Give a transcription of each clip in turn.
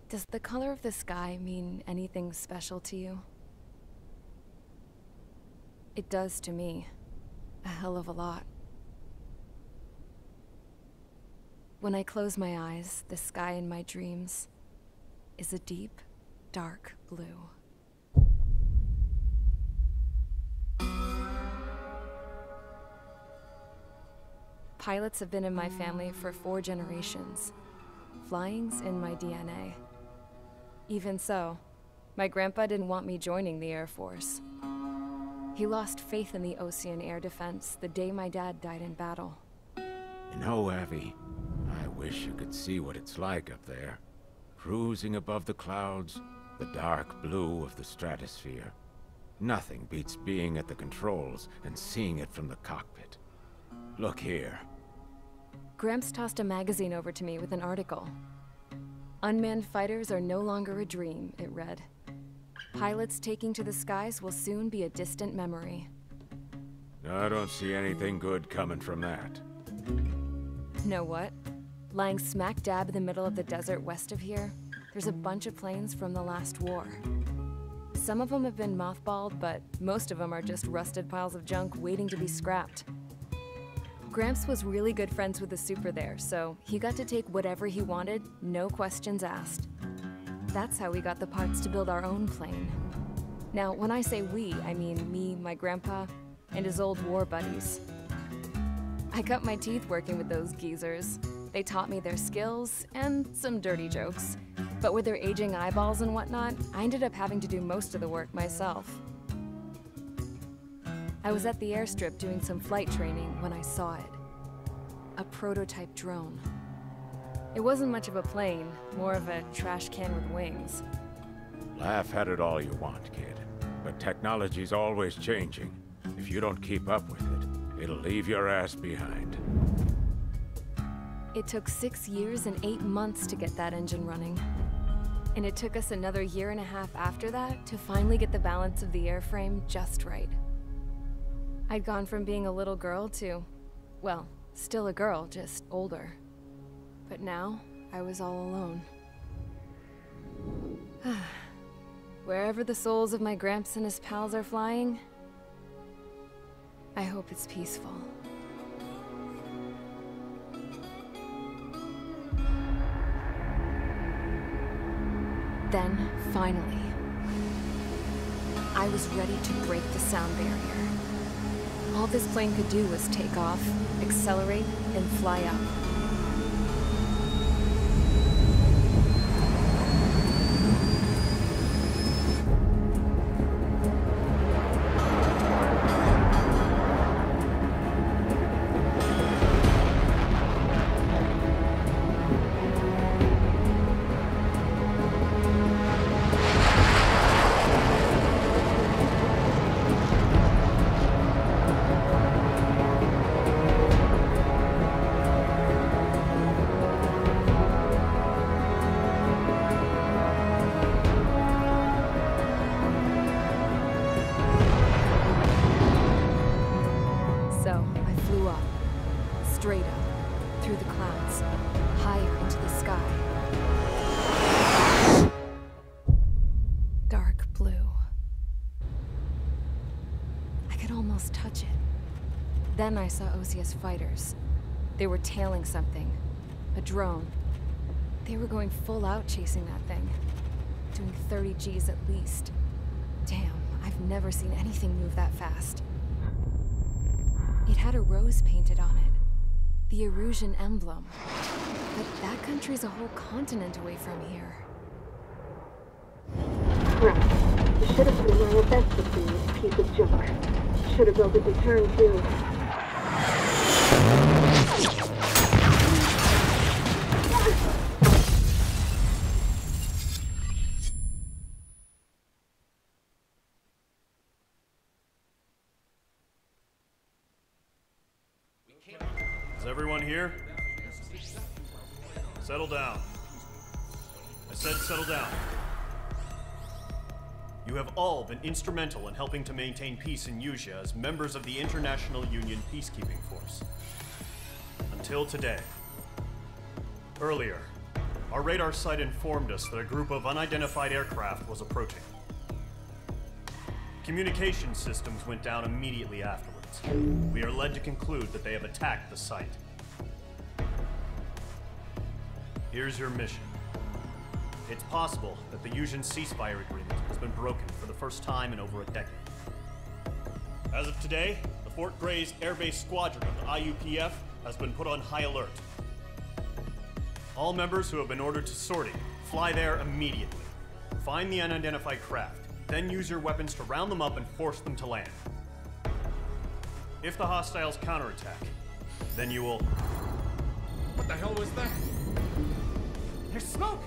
Does the color of the sky mean anything special to you? It does to me. A hell of a lot. When I close my eyes, the sky in my dreams is a deep, dark blue. Pilots have been in my family for 4 generations. Flying's in my DNA. Even so, my grandpa didn't want me joining the Air Force. He lost faith in the Ocean Air Defense the day my dad died in battle. You know, Abby, I wish you could see what it's like up there. Cruising above the clouds, the dark blue of the stratosphere. Nothing beats being at the controls and seeing it from the cockpit. Look here. Gramps tossed a magazine over to me with an article. Unmanned fighters are no longer a dream, it read. Pilots taking to the skies will soon be a distant memory. I don't see anything good coming from that. Know what? Lying smack dab in the middle of the desert west of here, there's a bunch of planes from the last war. Some of them have been mothballed, but most of them are just rusted piles of junk waiting to be scrapped. Gramps was really good friends with the super there, so he got to take whatever he wanted, no questions asked. That's how we got the parts to build our own plane. Now, when I say we, I mean me, my grandpa, and his old war buddies. I cut my teeth working with those geezers. They taught me their skills, and some dirty jokes. But with their aging eyeballs and whatnot, I ended up having to do most of the work myself. I was at the airstrip doing some flight training when I saw it. A prototype drone. It wasn't much of a plane, more of a trash can with wings. Laugh at it all you want, kid. But technology's always changing. If you don't keep up with it, it'll leave your ass behind. It took 6 years and 8 months to get that engine running. And it took us another 1.5 years after that to finally get the balance of the airframe just right. I'd gone from being a little girl to, well, still a girl, just older. But now, I was all alone. Wherever the souls of my Gramps and his pals are flying, I hope it's peaceful. Then, finally, I was ready to break the sound barrier. All this plane could do was take off, accelerate, and fly up. Straight up, through the clouds, higher into the sky. Dark blue. I could almost touch it. Then I saw Osia's fighters. They were tailing something. A drone. They were going full out chasing that thing. Doing 30 Gs at least. Damn, I've never seen anything move that fast. It had a rose painted on it. The Erusian emblem. But that country's a whole continent away from here. Crap. You should have been wearing a vest to see this piece of junk. Should have built a return too. Is everyone here? Settle down. I said settle down. You have all been instrumental in helping to maintain peace in Usea as members of the International Union Peacekeeping Force. Until today. Earlier, Our radar site informed us that a group of unidentified aircraft was approaching. Communication systems went down immediately afterwards. We are led to conclude that they have attacked the site. Here's your mission. It's possible that the Yuuzhan ceasefire agreement has been broken for the first time in over a decade. As of today, the Fort Grays Air Base Squadron of the IUPF has been put on high alert. All members who have been ordered to sortie, fly there immediately. Find the unidentified craft, then use your weapons to round them up and force them to land. If the hostiles counterattack, then you will... What the hell was that? There's smoke!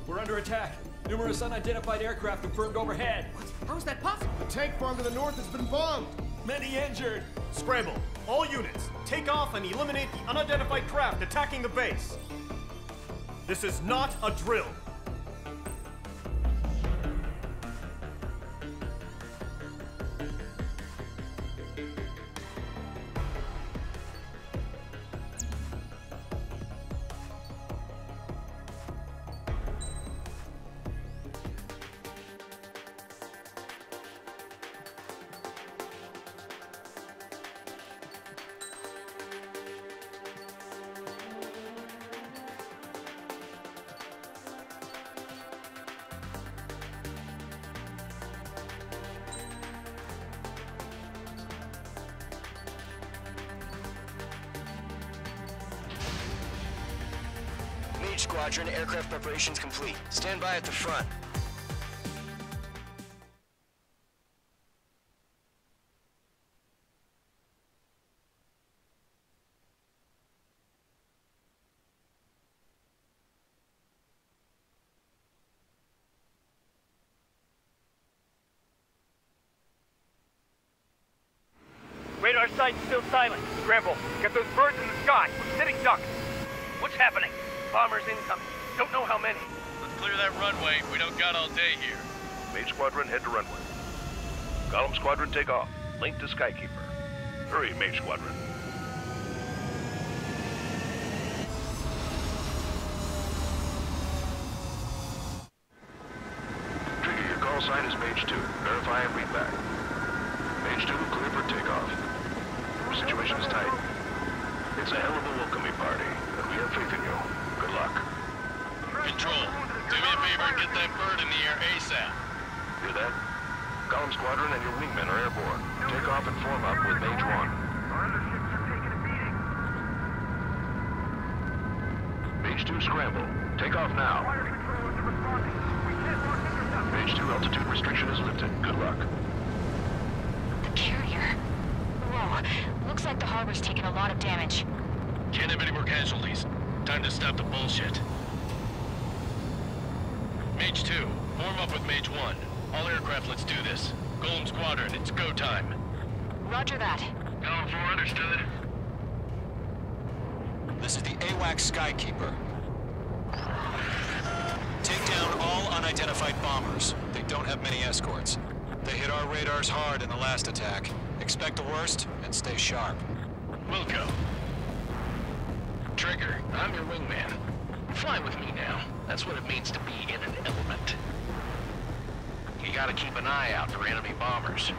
We're under attack. Numerous unidentified aircraft confirmed overhead. What? How is that possible? The tank farm to the north has been bombed. Many injured. Scramble! All units, take off and eliminate the unidentified craft attacking the base. This is not a drill. Squadron, aircraft preparations complete. Stand by at the front. Radar site's still silent. Scramble. Get those birds in the sky. We're sitting ducks. What's happening? Bombers incoming. Don't know how many. Let's clear that runway. We don't got all day here. Mage Squadron, head to runway. Column Squadron, take off. Link to Skykeeper. Hurry, Mage Squadron. Trigger, your call sign is Mage 2. Verify and read back. Mage 2, clear for takeoff. Situation is tight. It's a hell of a welcoming party, and we have faith in you. Good luck. Control, do me a favor and get that bird in the air ASAP. Hear that? Column Squadron and your wingmen are airborne. Take off and form up with Mage 1. Mage 2, scramble. Take off now. Mage 2, altitude restriction is lifted. Good luck. The carrier. Whoa. Looks like the harbor's taken a lot of damage. Can't have any more casualties. Time to stop the bullshit. Mage 2, form up with Mage 1. All aircraft, let's do this. Golem Squadron, it's go time. Roger that. Column 4, understood. This is the AWAC Skykeeper. Take down all unidentified bombers. They don't have many escorts. They hit our radars hard in the last attack. Expect the worst and stay sharp. Wilco. Trigger, I'm your wingman. Fly with me now. That's what it means to be in an element. You gotta keep an eye out for enemy bombers.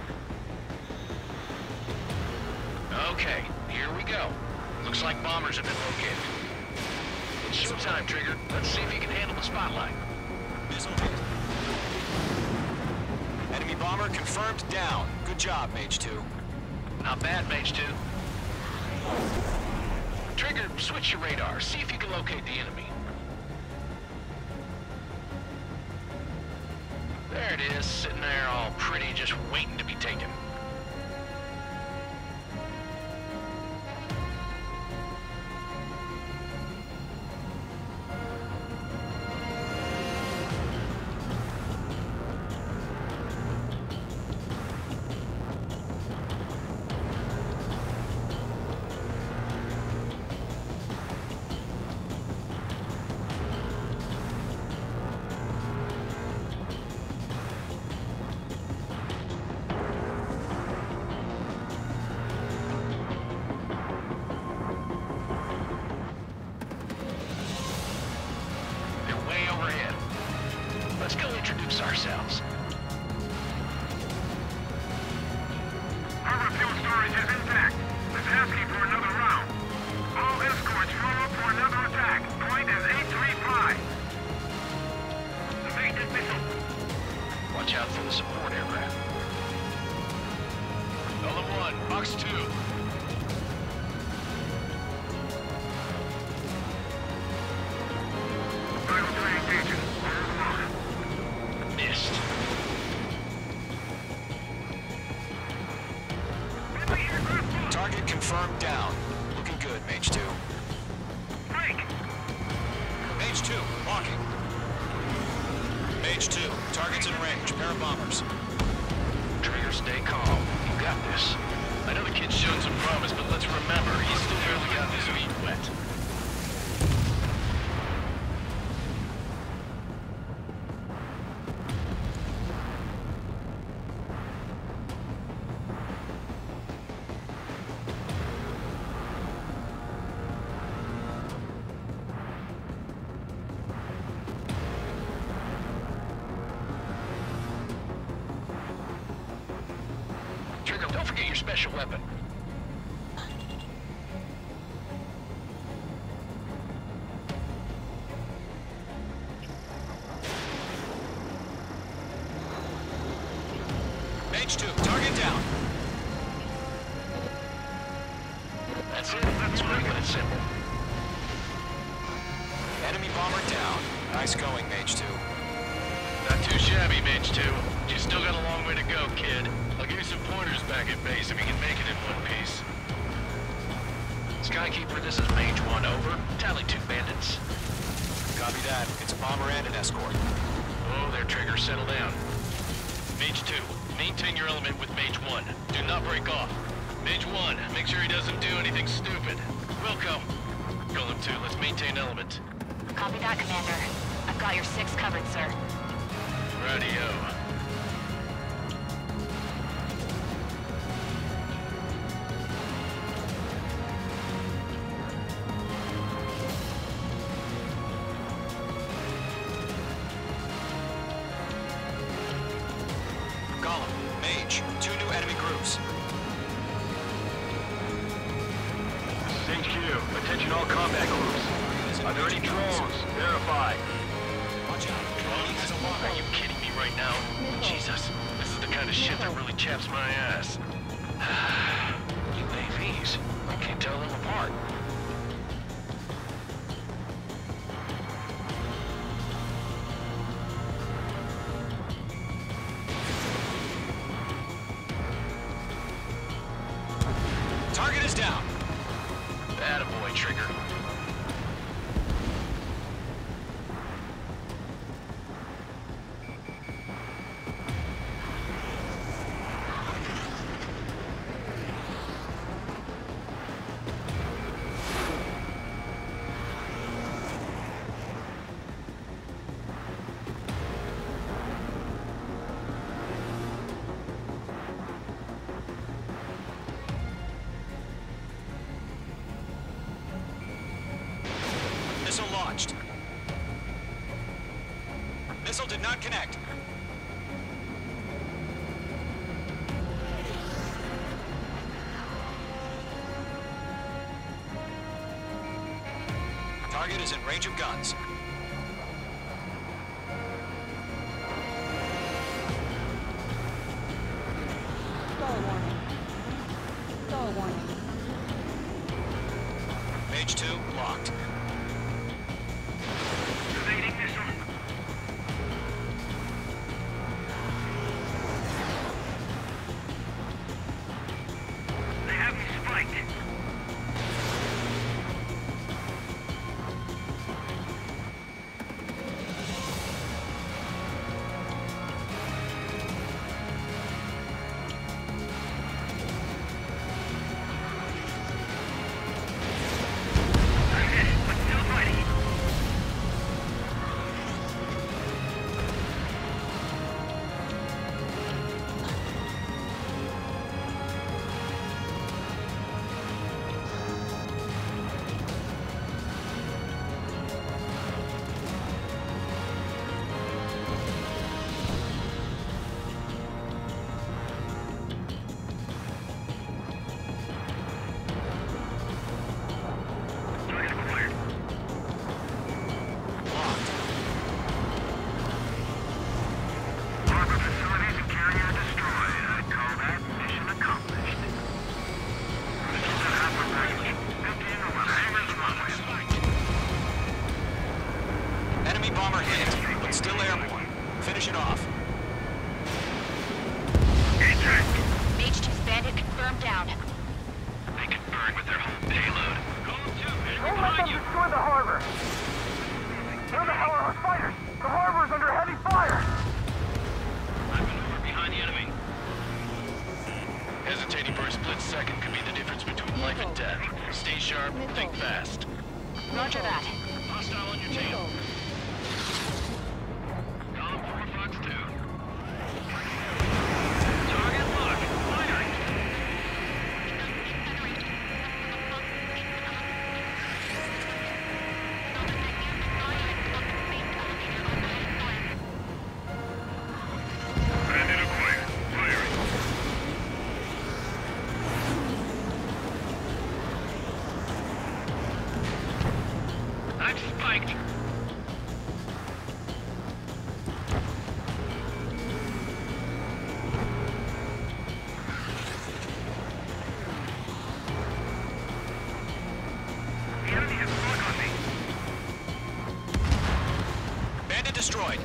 Okay, here we go. Looks like bombers have been located. It's showtime, Trigger. Let's see if you can handle the spotlight. Missile hit. Enemy bomber confirmed down. Good job, Mage 2. Not bad, Mage 2. Trigger, switch your radar. See if you can locate the enemy. There it is, sitting there all pretty, just waiting to be taken. 1, box 2. Missed. Target confirmed down. Looking good, Mage 2. Mage 2, walking. Mage 2, target's in range. Pair of bombers. Trigger, stay calm. You got this. I know the kid's shown some promise, but let's remember, he's still barely got his feet wet. Trigger, don't forget your special weapon. Mage 2, target down. That's it. That's quick and it's simple. Enemy bomber down. Nice going, Mage 2. Not too shabby, Mage 2. You still got a long way to go, kid. I'll give you some pointers back at base if you can make it in one piece. Skykeeper, this is Mage 1, over. Tally 2 bandits. Copy that. It's a bomber and an escort. Oh, there, Trigger. Settle down. Mage 2, maintain your element with Mage 1. Do not break off. Mage 1, make sure he doesn't do anything stupid. Wilco, Golem 2, let's maintain element. Copy that, Commander. I've got your 6 covered, sir. Radio. Golem, Mage, 2 new enemy groups. HQ, attention all combat groups. Are there any drones? Verify. Watch out. Are you kidding me right now? Jesus, this is the kind of shit that really chaps my ass. UAVs. I can't tell them apart. Target is down. Attaboy, Trigger. Missile launched. Missile did not connect. Target is in range of guns. Mage 2 locked. Evading missile. They have me spiked. I'm hit. behind you! Destroy the harbor! Where the hell are our fighters? The harbor's under heavy fire! I've maneuvered behind the enemy. Hesitating for a split second could be the difference between life and death. Stay sharp, think fast. Roger that. Hostile on your tail. Column 4, Fox 2. Target locked. Firing. Bandit acquired. Firing. I'm spiked. The enemy has smoke on me. Bandit destroyed.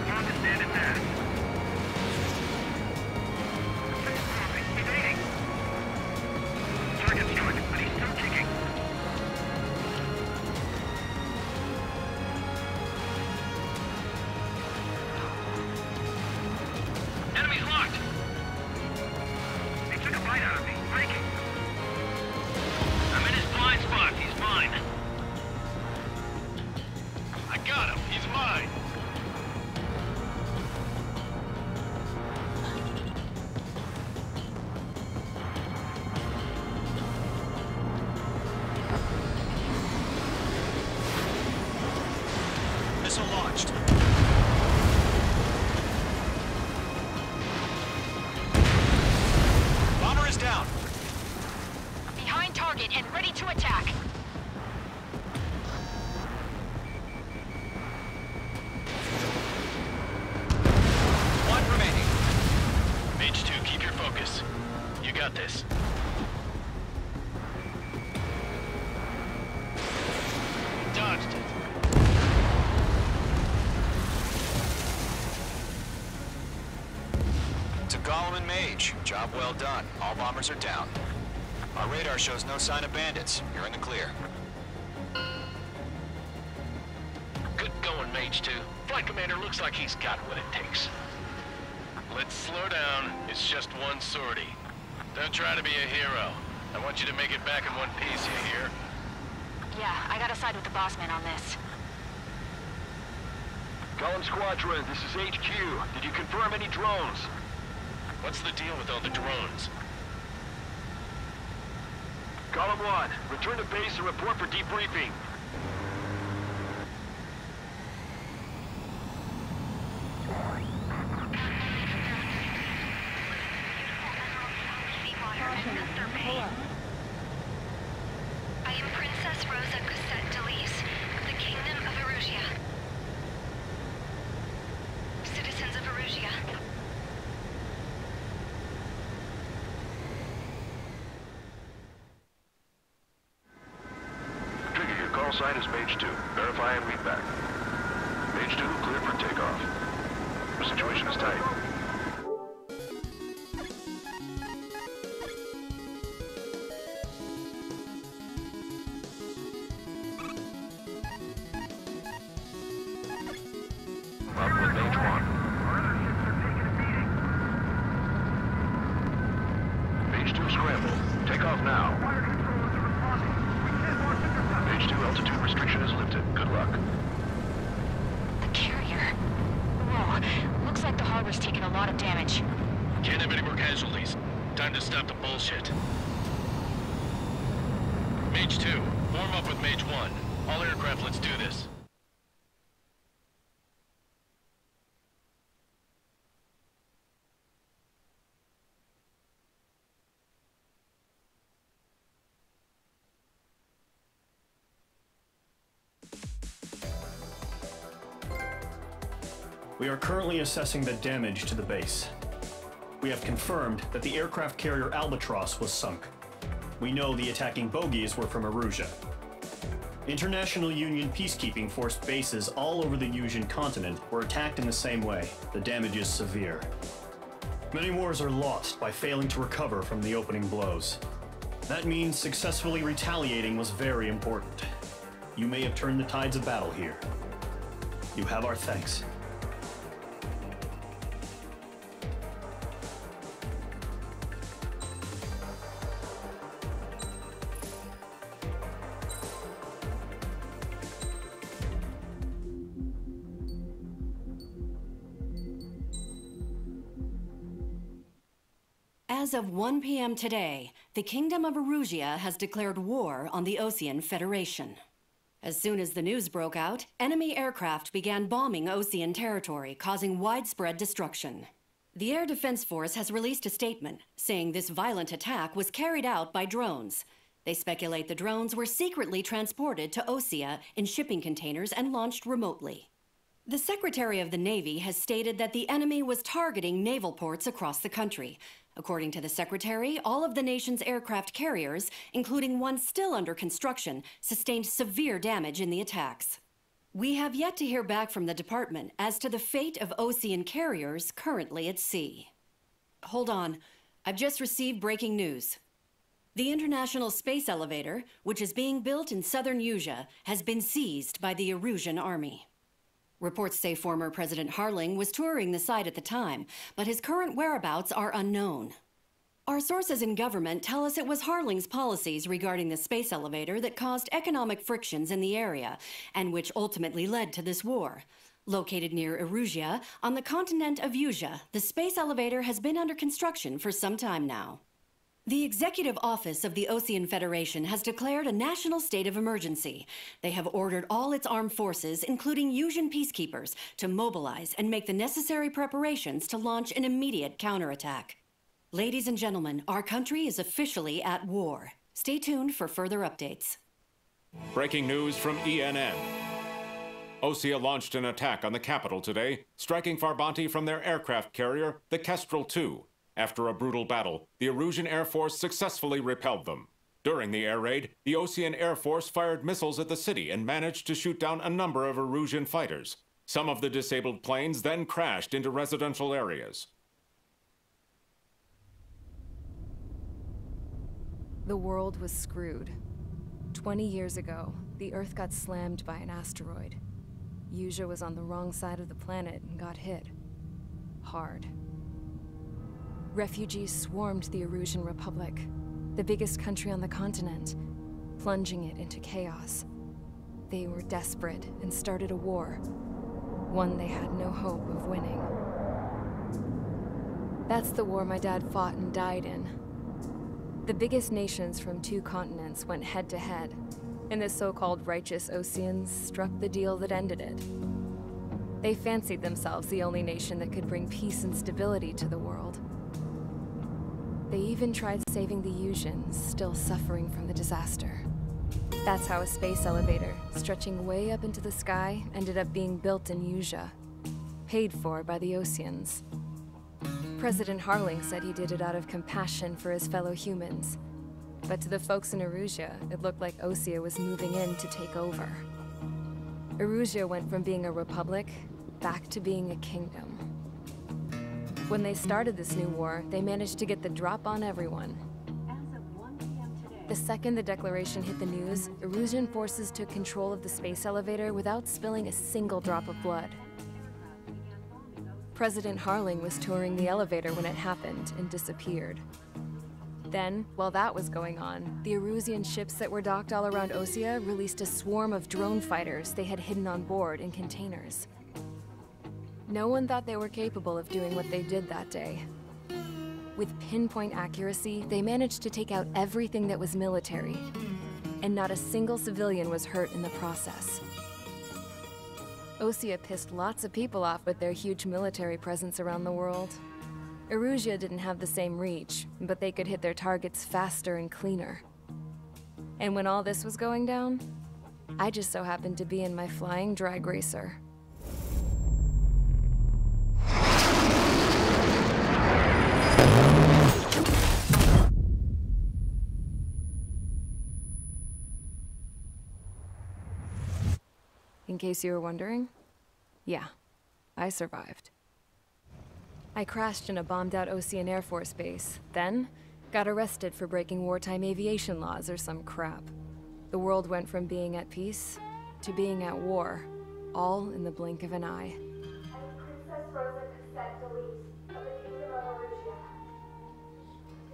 Time to stand it down. He's eating. Target struck, but he's still kicking. Enemy's locked. He took a bite out of me. Breaking. I'm in his blind spot. He's mine. I got him. He's mine. Missile launched. Bomber is down. Behind target and ready to attack. One remaining. Mage 2, keep your focus. You got this. Dodged it. To Gollum and Mage, job well done. All bombers are down. Our radar shows no sign of bandits. You're in the clear. Good going, Mage 2. Flight Commander looks like he's got what it takes. Let's slow down. It's just one sortie. Don't try to be a hero. I want you to make it back in one piece, you hear? Yeah, I gotta side with the boss man on this. Column Squadron, this is HQ. Did you confirm any drones? What's the deal with all the drones? Column 1, return to base and report for debriefing. I am Princess Rosa Cosette Delise of the Kingdom of Erusia. Citizens of Erusia. Trigger, your call sign is Mage 2. Verify and read back. Mage 2, clear for takeoff. The situation is tight. Up with Mage 1. Mage 2, scramble. Take off now. Mage 2, altitude restriction is lifted. Good luck. The carrier. Whoa, looks like the harbor's taken a lot of damage. Can't have any more casualties. Time to stop the bullshit. Mage 2, form up with Mage 1. All aircraft, let's do this. We are currently assessing the damage to the base. We have confirmed that the aircraft carrier Albatross was sunk. We know the attacking bogies were from Erusia. International Union peacekeeping force bases all over the Yusian continent were attacked in the same way. The damage is severe. Many wars are lost by failing to recover from the opening blows. That means successfully retaliating was very important. You may have turned the tides of battle here. You have our thanks. As of 1 p.m. today, the Kingdom of Erusia has declared war on the Osean Federation. As soon as the news broke out, enemy aircraft began bombing Osean territory, causing widespread destruction. The Air Defense Force has released a statement saying this violent attack was carried out by drones. They speculate the drones were secretly transported to Osea in shipping containers and launched remotely. The Secretary of the Navy has stated that the enemy was targeting naval ports across the country. According to the Secretary, all of the nation's aircraft carriers, including one still under construction, sustained severe damage in the attacks. We have yet to hear back from the department as to the fate of Osean carriers currently at sea. Hold on, I've just received breaking news. The International Space Elevator, which is being built in southern Yusia, has been seized by the Erusian Army. Reports say former President Harling was touring the site at the time, but his current whereabouts are unknown. Our sources in government tell us it was Harling's policies regarding the space elevator that caused economic frictions in the area, and which ultimately led to this war. Located near Erusia, on the continent of Yusia, the space elevator has been under construction for some time now. The Executive Office of the Osean Federation has declared a national state of emergency. They have ordered all its armed forces, including Yusian peacekeepers, to mobilize and make the necessary preparations to launch an immediate counterattack. Ladies and gentlemen, our country is officially at war. Stay tuned for further updates. Breaking news from ENN. Osea launched an attack on the capital today, striking Farbanti from their aircraft carrier, the Kestrel II. After a brutal battle, the Erusian Air Force successfully repelled them. During the air raid, the Osean Air Force fired missiles at the city and managed to shoot down a number of Erusian fighters. Some of the disabled planes then crashed into residential areas. The world was screwed. 20 years ago, the Earth got slammed by an asteroid. Yusia was on the wrong side of the planet and got hit. Hard. Refugees swarmed the Erusian Republic, the biggest country on the continent, plunging it into chaos. They were desperate and started a war, one they had no hope of winning. That's the war my dad fought and died in. The biggest nations from 2 continents went head-to-head, and the so-called righteous Oseans struck the deal that ended it. They fancied themselves the only nation that could bring peace and stability to the world. They even tried saving the Yusians, still suffering from the disaster. That's how a space elevator, stretching way up into the sky, ended up being built in Yusia, paid for by the Oseans. President Harling said he did it out of compassion for his fellow humans. But to the folks in Erusia, it looked like Osea was moving in to take over. Erusia went from being a republic back to being a kingdom. When they started this new war, they managed to get the drop on everyone. The second the declaration hit the news, Erusian forces took control of the space elevator without spilling a single drop of blood. President Harling was touring the elevator when it happened and disappeared. Then, while that was going on, the Erusian ships that were docked all around Osea released a swarm of drone fighters they had hidden on board in containers. No one thought they were capable of doing what they did that day. With pinpoint accuracy, they managed to take out everything that was military, and not a single civilian was hurt in the process. Osea pissed lots of people off with their huge military presence around the world. Erusia didn't have the same reach, but they could hit their targets faster and cleaner. And when all this was going down, I just so happened to be in my flying drag racer. In case you were wondering, yeah, I survived. I crashed in a bombed-out Ocean Air Force base, then got arrested for breaking wartime aviation laws or some crap. The world went from being at peace to being at war, all in the blink of an eye. Princess Rosa Cassette Delete of the Kingdom of Arusia.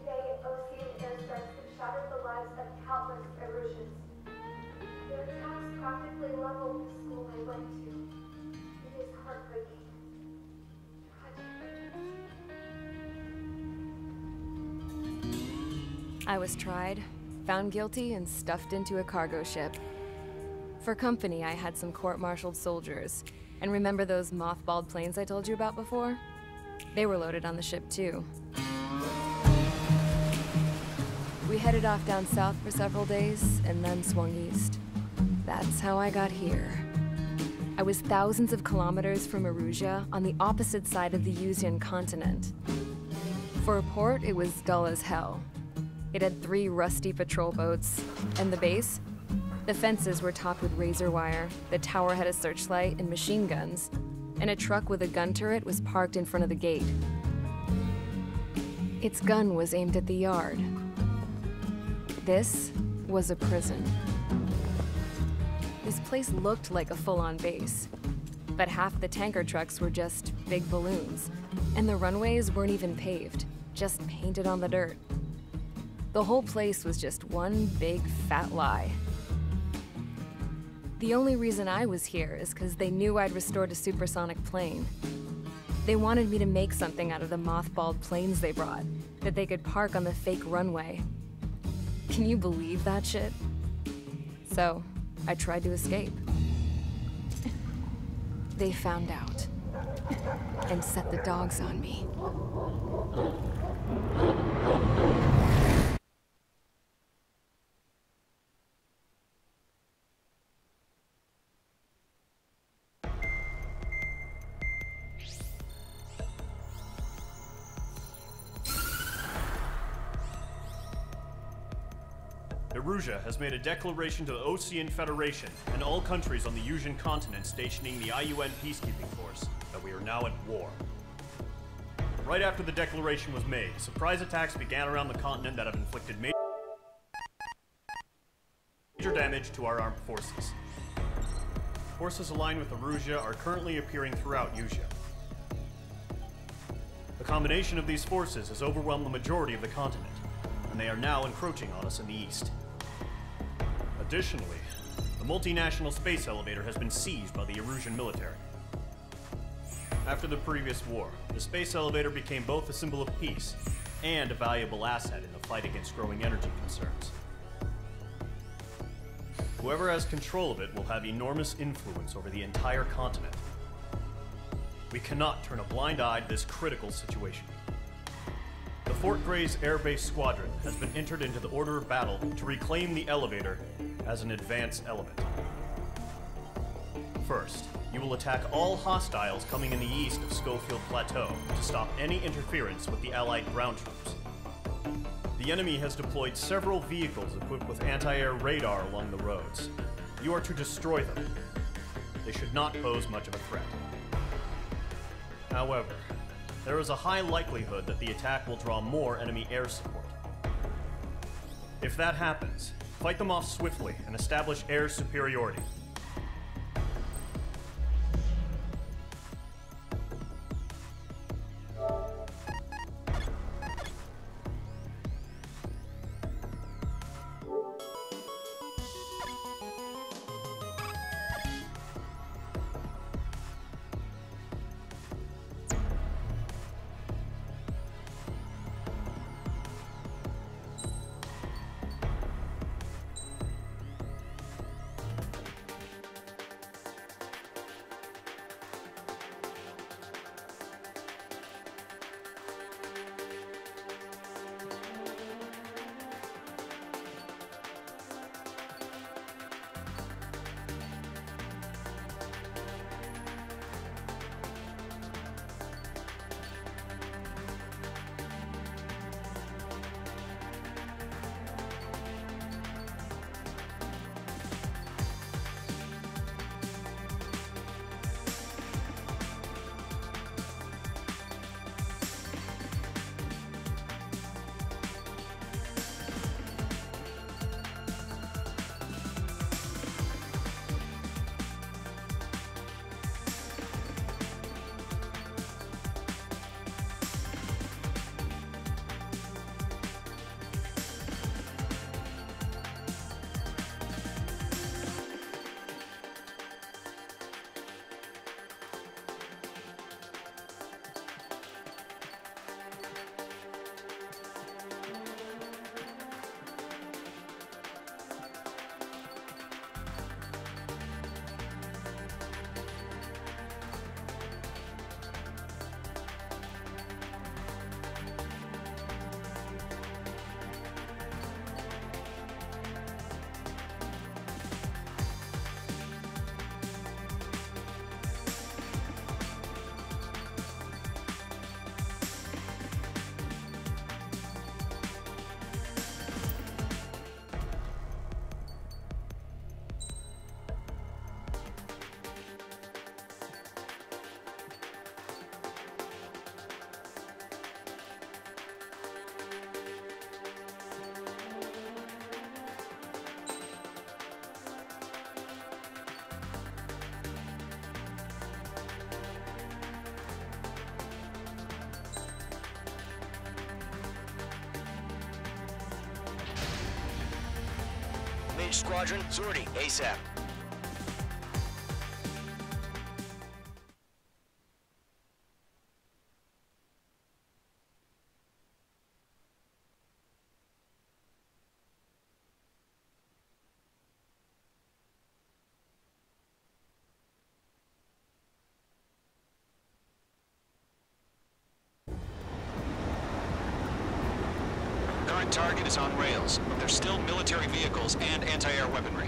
Today, Ocean airstrikes have shattered the lives of countless Arusians. Their attacks practically leveled the school I went to. It is heartbreaking. I was tried, found guilty, and stuffed into a cargo ship. For company, I had some court-martialed soldiers. And remember those mothballed planes I told you about before? They were loaded on the ship, too. We headed off down south for several days, and then swung east. That's how I got here. I was thousands of kilometers from Arusia, on the opposite side of the Yuzian continent. For a port, it was dull as hell. It had 3 rusty patrol boats, and the base? The fences were topped with razor wire, the tower had a searchlight and machine guns, and a truck with a gun turret was parked in front of the gate. Its gun was aimed at the yard. This was a prison. This place looked like a full-on base, but half the tanker trucks were just big balloons, and the runways weren't even paved, just painted on the dirt. The whole place was just one big fat lie. The only reason I was here is because they knew I'd restored a supersonic plane. They wanted me to make something out of the mothballed planes they brought, that they could park on the fake runway. Can you believe that shit? So, I tried to escape. They found out, and set the dogs on me. Arusia has made a declaration to the Ocean Federation and all countries on the Yuzian continent stationing the IUN peacekeeping force that we are now at war. Right after the declaration was made, surprise attacks began around the continent that have inflicted major damage to our armed forces. Forces aligned with Arusia are currently appearing throughout Yusia. The combination of these forces has overwhelmed the majority of the continent, and they are now encroaching on us in the east. Additionally, the multinational space elevator has been seized by the Arusian military. After the previous war, the space elevator became both a symbol of peace and a valuable asset in the fight against growing energy concerns. Whoever has control of it will have enormous influence over the entire continent. We cannot turn a blind eye to this critical situation. The Fort Gray's Air Base Squadron has been entered into the order of battle to reclaim the elevator as an advance element. First, you will attack all hostiles coming in the east of Schofield Plateau to stop any interference with the Allied ground troops. The enemy has deployed several vehicles equipped with anti-air radar along the roads. You are to destroy them. They should not pose much of a threat. However, there is a high likelihood that the attack will draw more enemy air support. If that happens, fight them off swiftly and establish air superiority. Mage Squadron, sortie, ASAP. Current target is on rails, but there's still military vehicles and anti-air weaponry.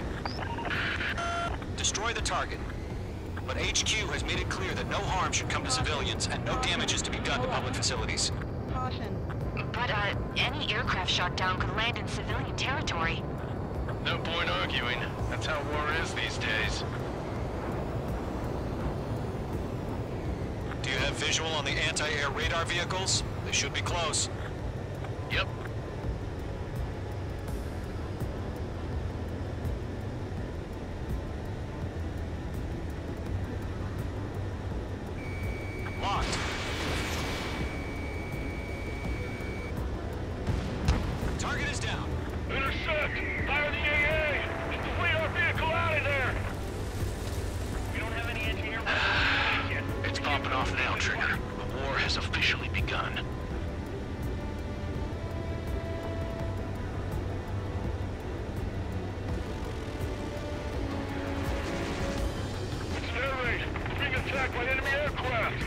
Destroy the target. But HQ has made it clear that no harm should come to civilians and no damage is to be done to public facilities. Caution. But, any aircraft shot down could land in civilian territory. No point arguing. That's how war is these days. Do you have visual on the anti-air radar vehicles? They should be close. Yep. Locked. Target is down. Intercept! Fire the AA! Get the radar vehicle out of there! We don't have any engineer yet. It's popping off now, Trigger. The war has officially begun. It's an air raid. We're being attacked by enemy aircraft.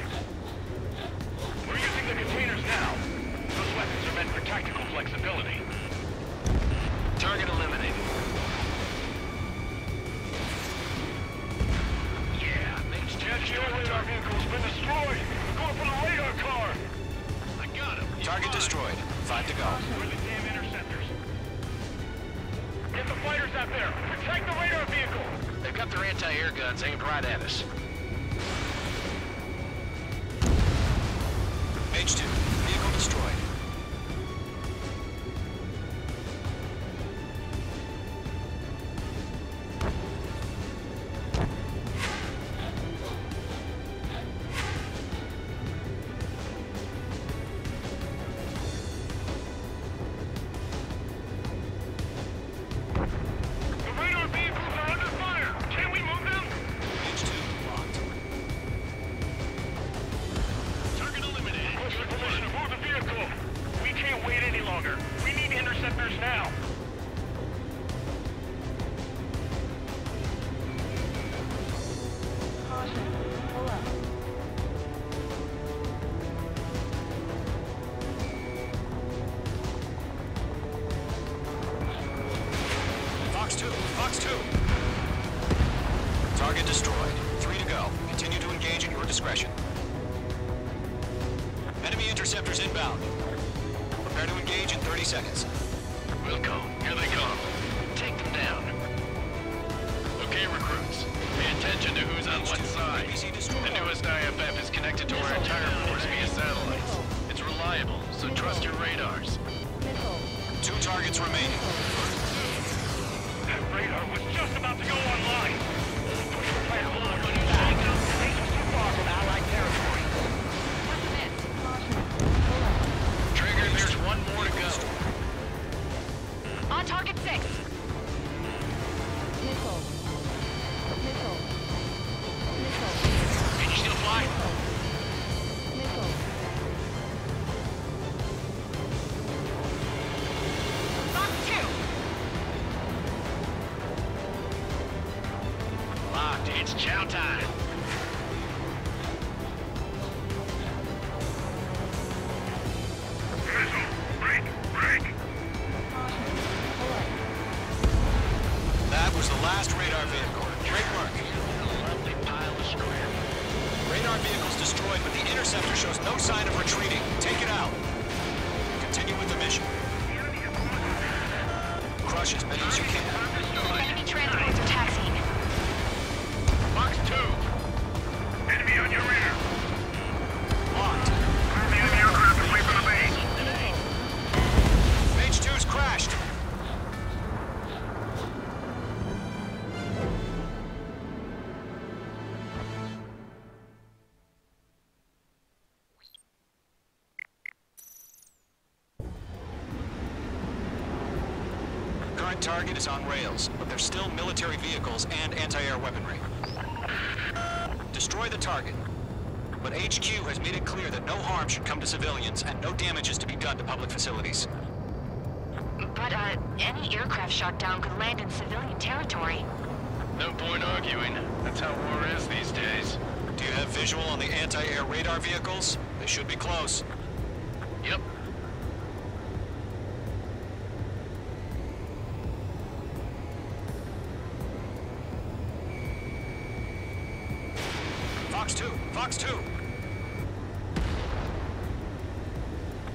We're using the containers now. Those weapons are meant for tactical flexibility. Target eliminated. Yeah, Mage 2 Anti-air radar vehicle's been destroyed. We're going for the radar car. I got him. Target destroyed. 5 to go. Where are the damn interceptors? Get the fighters out there. Protect the radar vehicle. They've got their anti-air guns aimed right at us. Mage 2. Vehicle destroyed. The radar vehicles are under fire. Can we move them? Mage 2 locked. Target eliminated. Request the permission to move the vehicle. We can't wait any longer. We need interceptors now. Fox 2. Fox 2. Target destroyed. 3 to go. Continue to engage at your discretion. Enemy interceptors inbound. Prepare to engage in 30 seconds. Wilco, here they come. Take them down. Okay, recruits. Pay attention to who's on what side. The newest IFF is connected to our entire force via satellites. It's reliable, so trust your radars. 2 targets remaining. That radar was just about to go online. Push the plant along. This is too far from Allied territory. Trigger, there's one more to go. On target 6. Can you still fly? Fox 2. Locked. It's chow time. That was the last radar vehicle. Great work. Lovely pile of scrap. Radar vehicle's destroyed, but the interceptor shows no sign of retreating. Take it out. Continue with the mission. Crush as many as you can. Enemy transports are taxiing. Fox 2. Enemy on your rear. Locked. The enemy aircraft away from the base. Mage 2's crashed. prime target is on rails, but there's still military vehicles and anti-air weaponry. Destroy the target. But HQ has made it clear that no harm should come to civilians and no damage is to be done to public facilities. But, any aircraft shot down could land in civilian territory. No point arguing. That's how war is these days. Do you have visual on the anti-air radar vehicles? They should be close. Yep. Fox 2! Fox 2!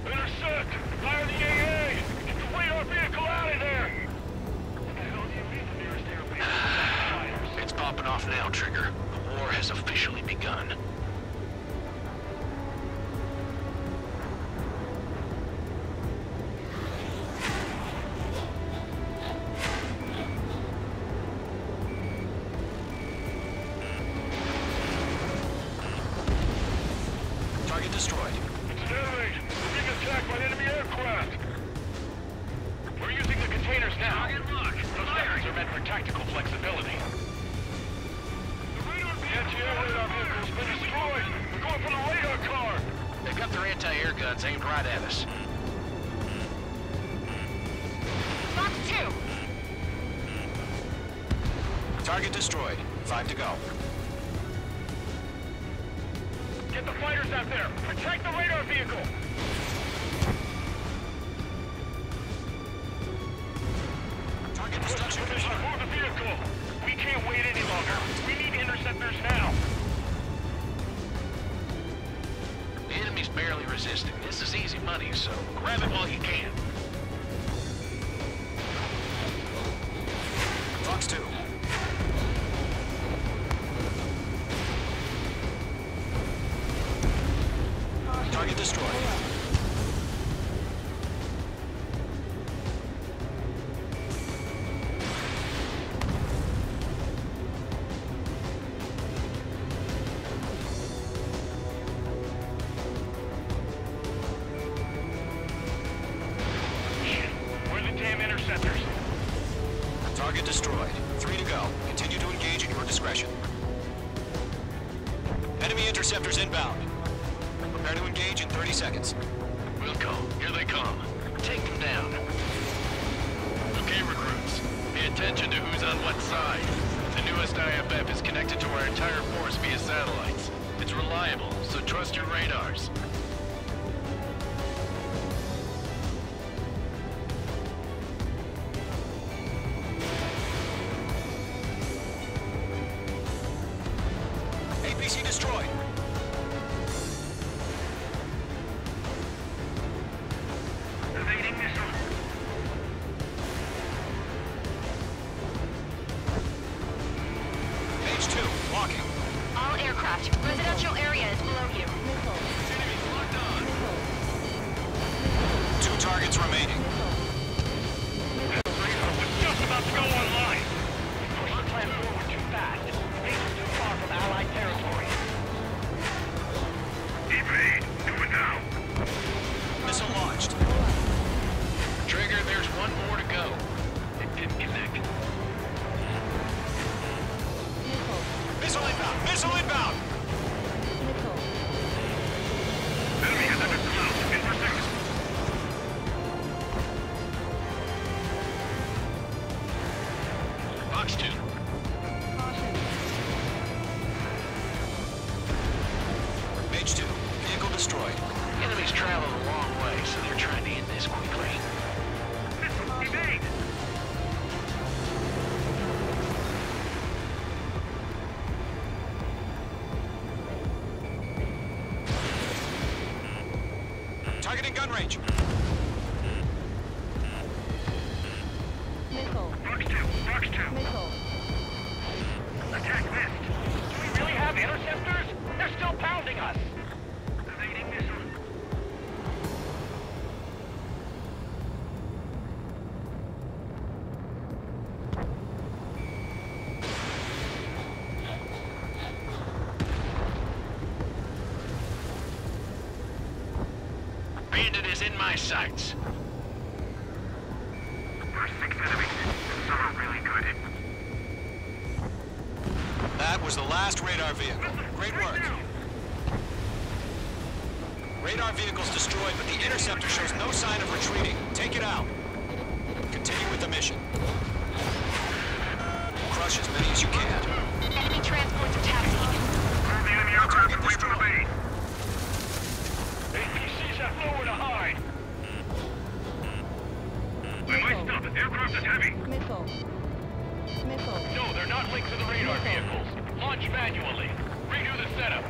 Intercept! Fire the AA! Get the radar vehicle out of there! What the hell do you mean the nearest air base? It's popping off now, Trigger. The war has officially begun. Target destroyed. Accelerate! We're being attacked by enemy aircraft! We're using the containers now. Those weapons are meant for tactical flexibility. The anti-air radar vehicle's been destroyed! We're going for the radar car! They've got their anti-air guns aimed right at us. Fox 2! Target destroyed. 5 to go. Get the fighters out there! Protect the radar vehicle! Target destruction confirmed. Move the vehicle! We can't wait any longer! We need interceptors now! The enemy's barely resisting. This is easy money, so grab it while you can. Fox 2. Target destroyed. Where are the damn interceptors? Target destroyed. 3 to go. Continue to engage at your discretion. Enemy interceptors inbound. Prepare to engage in 30 seconds. Wilco, here they come. Take them down. Okay, recruits. Pay attention to who's on what side. The newest IFF is connected to our entire force via satellites. It's reliable, so trust your radars. APC destroyed. Evading missile. Page 2, walking. All aircraft, residential area is below you. Enemies locked on. 2 targets remaining. Radar was just about to go online! Push the plan forward too fast. It's too far from Allied territory. Evade! Do it now! Missile launched. Trigger, there's one more to go. It didn't connect. Missile inbound! Missile inbound! Enemy has entered the clouds. In pursuit. Fox 2. Page 2, vehicle destroyed. Enemies traveled a long way, so they're trying to end this quickly. Missile, evade! Targeting gun range. Fox 2, Fox 2. Attack missed. Do we really have interceptors? They're still pounding us. Evading missile. Bandit is in my sights. We're 6 enemies. Some are really good. That was the last radar vehicle. Great work. Radar vehicle's destroyed, but the interceptor shows no sign of retreating. Take it out. Continue with the mission. Crush as many as you can. Enemy transports are taxiing. The enemy aircraft away from the base. APCs have nowhere to hide. We might stop it. Aircraft is heavy. Missile. Missile. No, they're not linked to the radar vehicles. Launch manually. Redo the setup.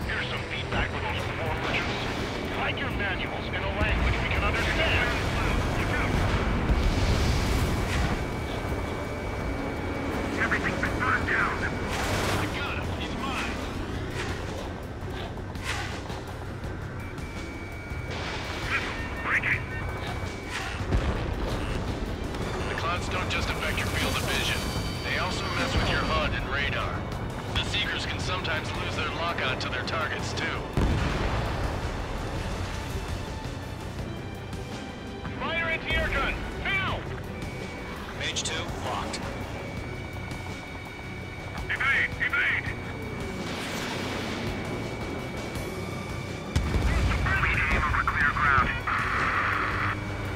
Here's some feedback for those forwards. Write your manuals in a language we can understand. Everything's been burned down. I got him. He's mine. Break it. The clouds don't just affect your field of vision. They also mess with your HUD and radar. The Seekers can sometimes lose their lock-on to their targets, too. Fire anti-air gun. Now! Mage 2, locked. Evade! Evade! Lead aim over clear ground.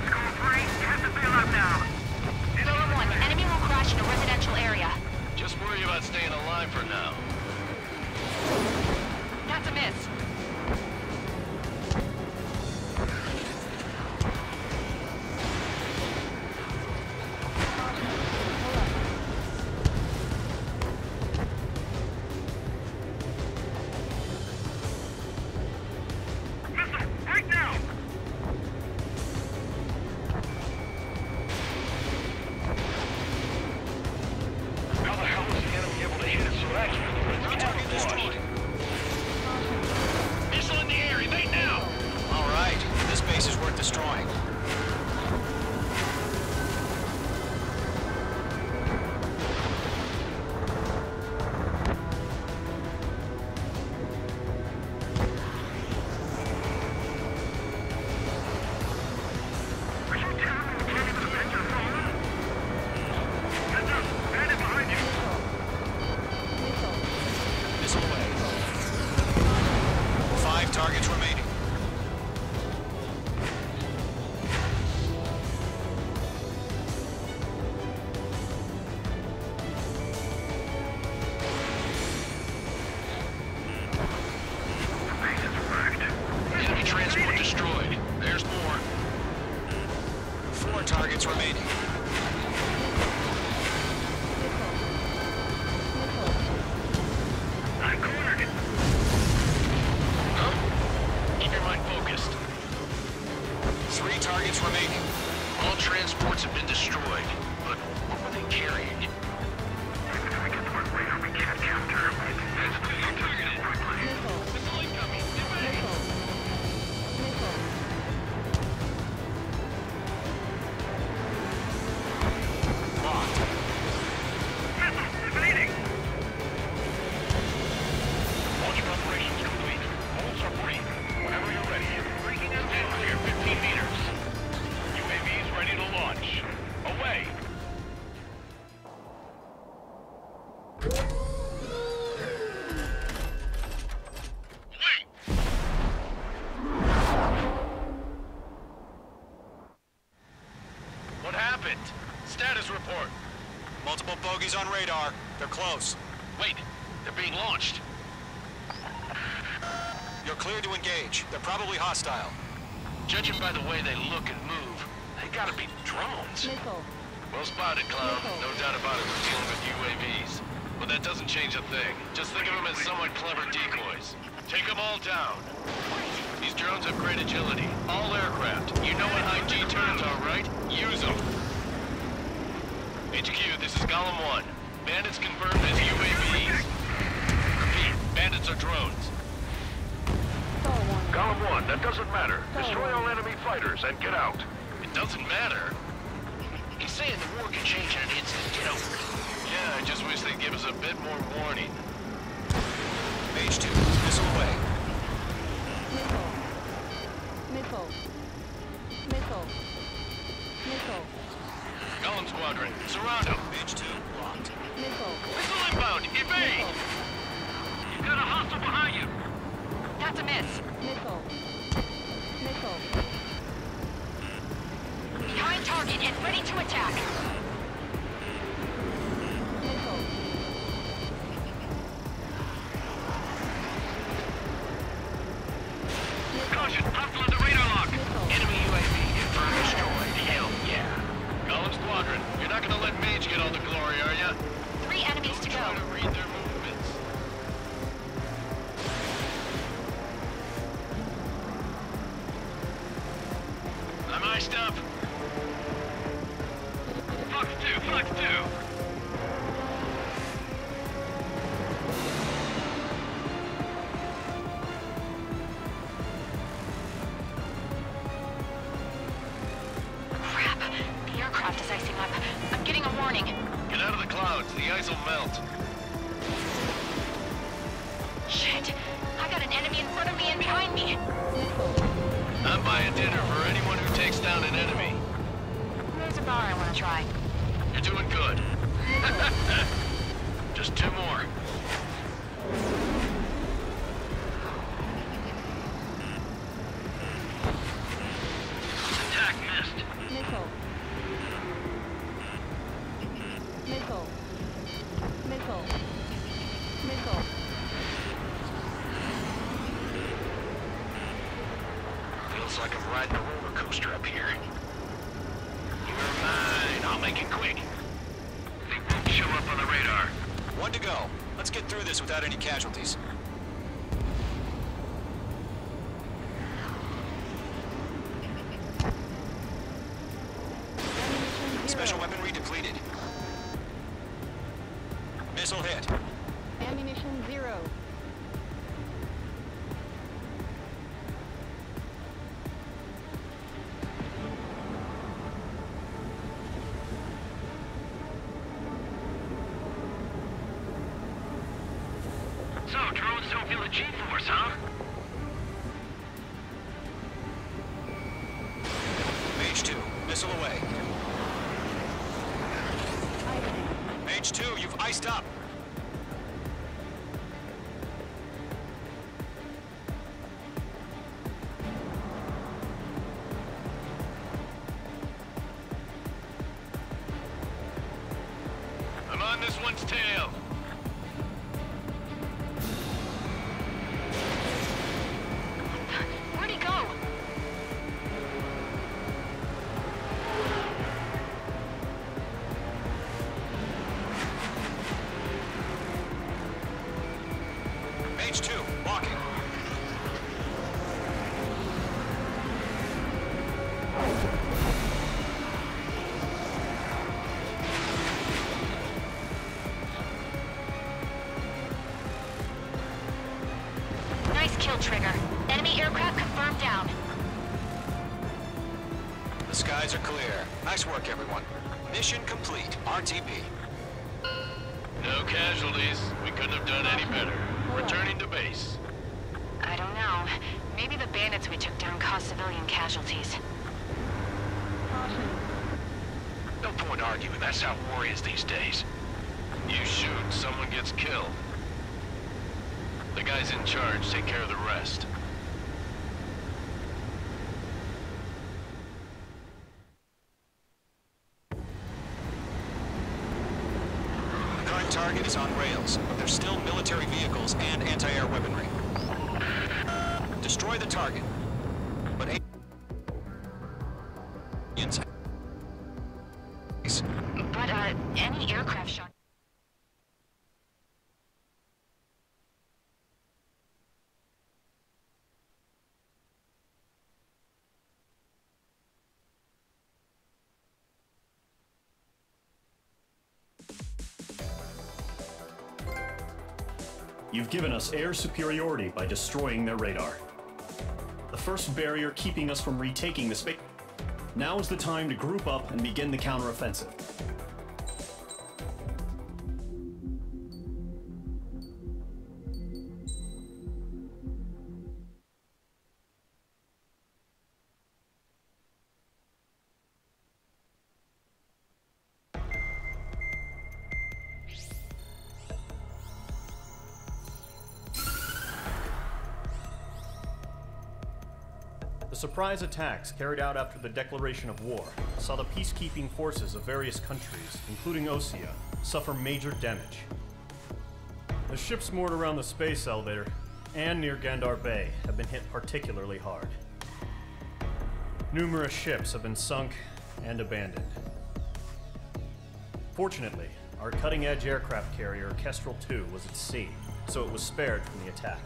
School 3, hit the field up now. Golem 1, enemy will crash in a residential area. Just worry about staying alive for now. That's a miss. Missile, right now! How the hell was the enemy able to hit it so accurately? Target destroyed. Missile in the air. Evade now! All right, this base is worth destroying. Are you telling me we can't even avenge our fallen? Heads up! Bandit behind you! Missile away. 5 targets remaining. The base is wrecked. Enemy transport destroyed. There's more. 4 targets remaining. I'm cornered! Huh? Keep your mind focused. 3 targets remaining. All transports have been destroyed. But what were they carrying? If we get to our radar, we can't counter it. Let's do something quickly. Missile incoming. Evade! Locked. Missile, evading! Launch preparations complete. Holds are free. Whenever you're ready. Stand clear 15 meters. UAVs ready to launch. Away! What happened? Status report. Multiple bogeys on radar. They're close. Wait, they're being launched. You're clear to engage. They're probably hostile. Judging by the way they look and move, they gotta be drones. Missile. Well spotted, Cloud. No doubt about it, we're dealing with UAVs. But that doesn't change a thing. Just think of them as somewhat clever decoys. Take them all down. These drones have great agility. All aircraft. You know what IG turns are, right? Use them. HQ, this is Golem 1. Bandits confirmed as UAVs. Repeat, bandits are drones. Golem 1, that doesn't matter. Destroy all enemy fighters and get out. It doesn't matter. He's saying the war can change in an instant. Get over it. Yeah, I just wish they'd give us a bit more warning. Mage 2, missile away. Missile. Missile. Missile. Squadron. Surround him. Mage 2 blocked. Missile. Missile inbound. Evade! You've got a hostile behind you. That's a miss. Missile. Missile. Behind target and ready to attack. Missile. Caution, hostile on the radar lock. Enemy UAV confirmed destroyed. Hell yeah. Golem Squadron, you're not gonna let Mage get all the glory, are ya? 3 enemies to go. Try to read their movements. I'm iced up. Fox 2, Fox 2. Crap. The aircraft is icing up. I'm getting a warning. Get out of the clouds, the ice will melt. Shit. I got an enemy in front of me and behind me. I'm buying dinner for anyone who takes down an enemy. There's a bar I want to try. You're doing good. Just 2 more. Attack missed. Missile. Missile. Missile. Missile. Feels like I'm riding a roller coaster up here. You're mine. I'll make it quick. They won't show up on the radar. 1 to go. Let's get through this without any casualties. Special weaponry depleted. Missile hit. Ammunition 0. So, drones don't feel the G-force, huh? Mage 2, missile away. Mage 2, you've iced up. I'm on this one's tail. Where'd he go? Mage 2, walking. Nice kill, Trigger. Enemy aircraft confirmed down. The skies are clear. Nice work, everyone. Mission complete. RTB. No casualties. We couldn't have done any better. Returning to base. I don't know. Maybe the bandits we took down caused civilian casualties. Caution. No point arguing. That's how war is these days. You shoot, someone gets killed. The guys in charge take care of the rest. The current target is on rails, but there's still military vehicles and anti-air weaponry. Destroy the target. But inside. But, any aircraft shot... You've given us air superiority by destroying their radar. The first barrier keeping us from retaking the space. Now is the time to group up and begin the counteroffensive. The surprise attacks carried out after the declaration of war saw the peacekeeping forces of various countries, including Osea, suffer major damage. The ships moored around the space elevator and near Gandar Bay have been hit particularly hard. Numerous ships have been sunk and abandoned. Fortunately, our cutting-edge aircraft carrier, Kestrel 2, was at sea, so it was spared from the attack.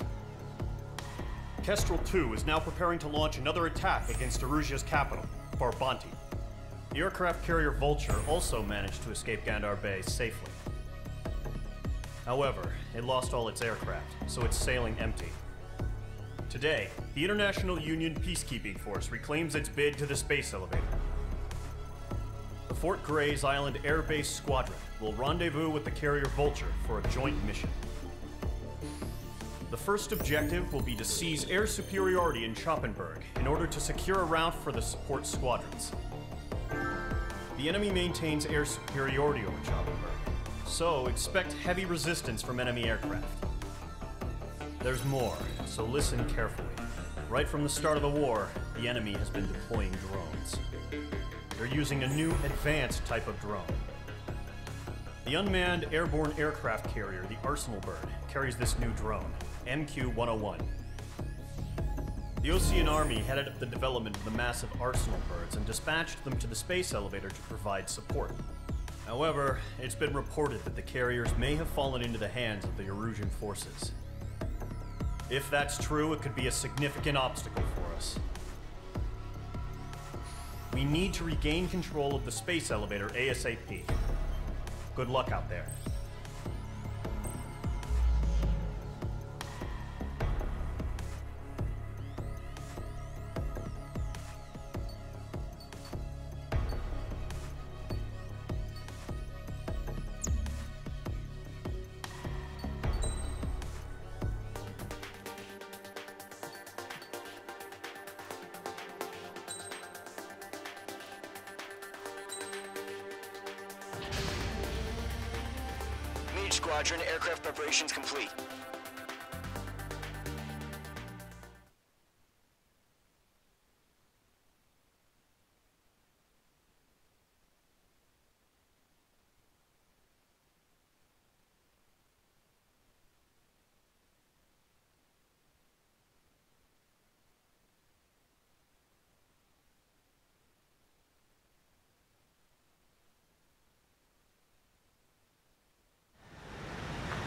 Kestrel 2 is now preparing to launch another attack against Erusia's capital, Farbanti. The aircraft carrier Vulture also managed to escape Gandar Bay safely. However, it lost all its aircraft, so it's sailing empty. Today, the International Union Peacekeeping Force reclaims its bid to the space elevator. The Fort Grays Island Air Base Squadron will rendezvous with the carrier Vulture for a joint mission. The first objective will be to seize air superiority in Schoppenberg in order to secure a route for the support squadrons. The enemy maintains air superiority over Schoppenberg, so expect heavy resistance from enemy aircraft. There's more, so listen carefully. Right from the start of the war, the enemy has been deploying drones. They're using a new advanced type of drone. The unmanned airborne aircraft carrier, the Arsenal Bird, carries this new drone, MQ-101. The Osean Army headed up the development of the massive Arsenal Birds and dispatched them to the space elevator to provide support. However, it's been reported that the carriers may have fallen into the hands of the Erusian forces. If that's true, it could be a significant obstacle for us. We need to regain control of the space elevator ASAP. Good luck out there. Squadron, aircraft preparations complete.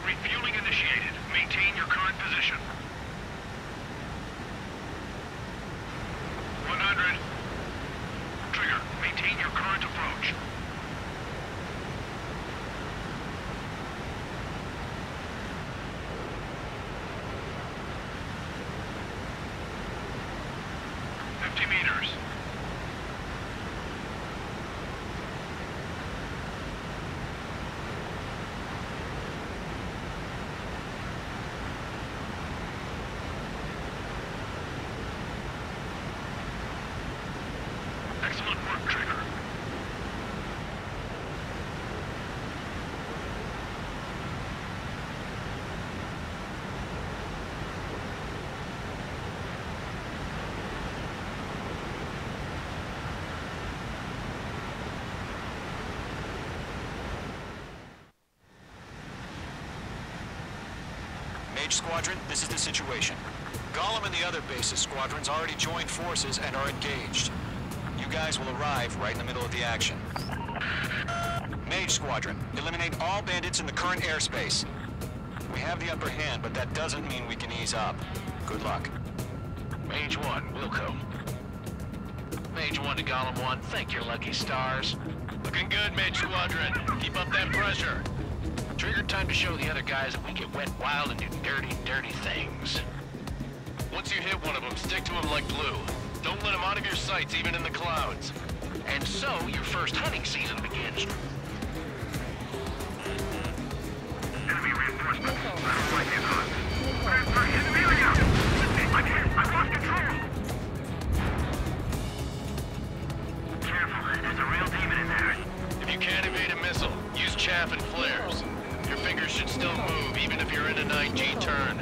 Refueling initiated. Maintain your current position. 100. Trigger, maintain your current approach. meters. Excellent work, Trigger. Mage Squadron, this is the situation. Gollum and the other bases squadrons already joined forces and are engaged. You guys will arrive right in the middle of the action. Mage Squadron, eliminate all bandits in the current airspace. We have the upper hand, but that doesn't mean we can ease up. Good luck. Mage 1, Wilco. Mage 1 to Gollum 1, thank your lucky stars. Looking good, Mage Squadron. Keep up that pressure. Trigger time to show the other guys that we get wet wild and do dirty, dirty things. Once you hit one of them, stick to him like glue. Don't let him out of your sights, even in the clouds. And so, your first hunting season begins. Enemy reinforcements. I don't like these odds. Enemy area! I'm hit! I've lost control! Careful, there's a real demon in there. If you can't evade a missile, use chaff and flares. Your fingers should still move, even if you're in a 9G turn.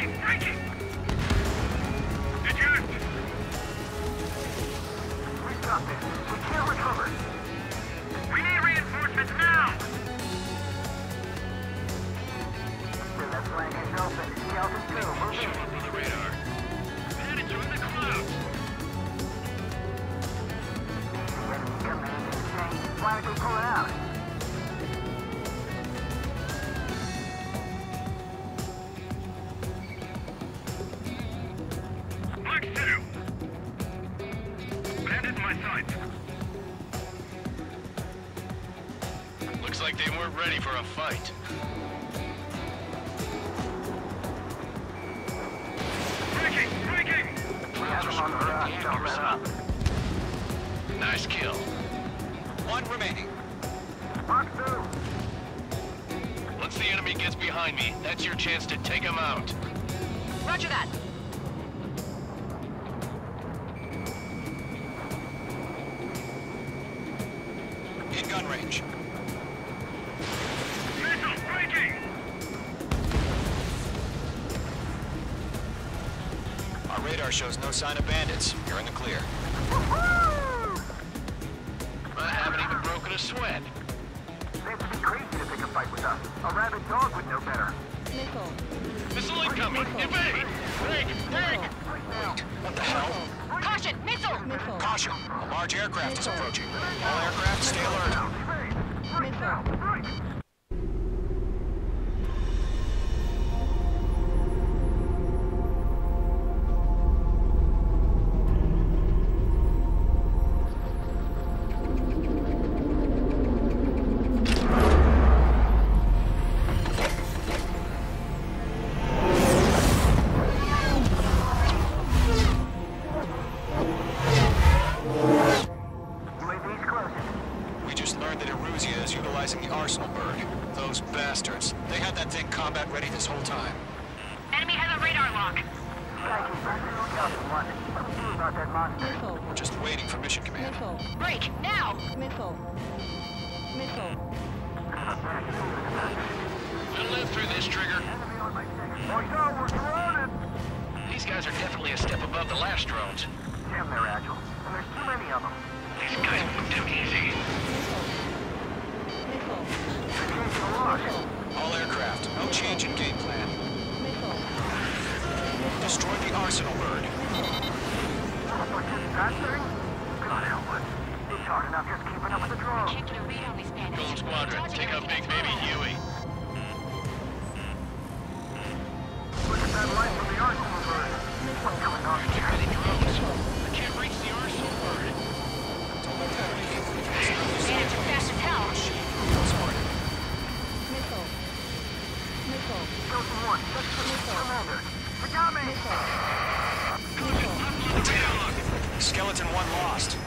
Breaking! Breaking! Eject! We got this. We can't recover. We need reinforcements now! The flank is open. Skeleton 2, move Show in. up on the radar. Bandits are in the clouds! The enemy command is changed. Why don't we pull it out? Flex 2! Bandit in my sights. Looks like they weren't ready for a fight. Breaking! Breaking! We have them on the run. Don't let up. Nice kill. One remaining. Mark 2. Once the enemy gets behind me, that's your chance to take them out. Roger that. In gun range. Missile! Breaking! Our radar shows no sign of bandits. You're in the clear. I haven't even broken a sweat. They have to be crazy to pick a fight with us. A rabid dog would know better. Missile. Missile incoming! Evade! Break! Break! Wait, what the hell? Caution! Missile! Missile. Caution! A large aircraft is approaching. All aircraft stay alert. Missile. UAV's closing. We just learned that Eruzia is utilizing the Arsenal bird. Those bastards. They had that thing combat ready this whole time. Enemy has a radar lock. Skykeeper, Skeleton 1. What do we do about that monster? Missile. We're just waiting for mission command. Missile. Break! Now! Missile. Missile. We'll live through this, Trigger. Watch out, we're surrounded! These guys are definitely a step above the last drones. Damn, they're agile. And there's too many of them. These guys move too easy. Missile. They're changing the lock. All aircraft, no change in game plan. Missile. Destroy the Arsenal bird. What's this, that thing? God help us. It's hard enough just keeping up with the drone. Can't get a read on these bandits. Golem Squadron, take out Big Baby Huey. Look at that light from the Arsenal bird. What's going on Too here? many drones. I can't reach the Arsenal bird. Bandits are fast as hell. Missile. Missile. Skeleton 1, that's the commander. We got me! Skeleton 1 lost.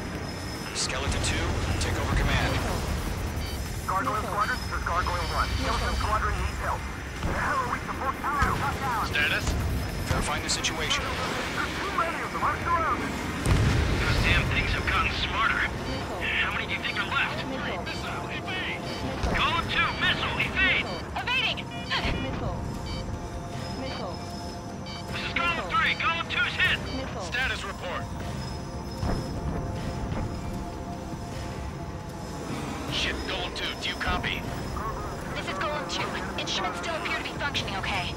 Skeleton 2, take over command. Gargoyle Squadron, this is Gargoyle 1. Skeleton Squadron needs help. The hell are we supposed to do? Status? Verifying the situation. There's too many of them. I'm surrounded. Those damn things have gotten smarter. Missile. How many do you think are left? Missile. Missile, evade! Missile. Golem 2, missile, evade! Evading! Missile. Missile. This is Golem 3, Golem 2's hit! Missile. Status report. Ship, Golem 2, do you copy? This is Golem 2. Instruments still appear to be functioning okay.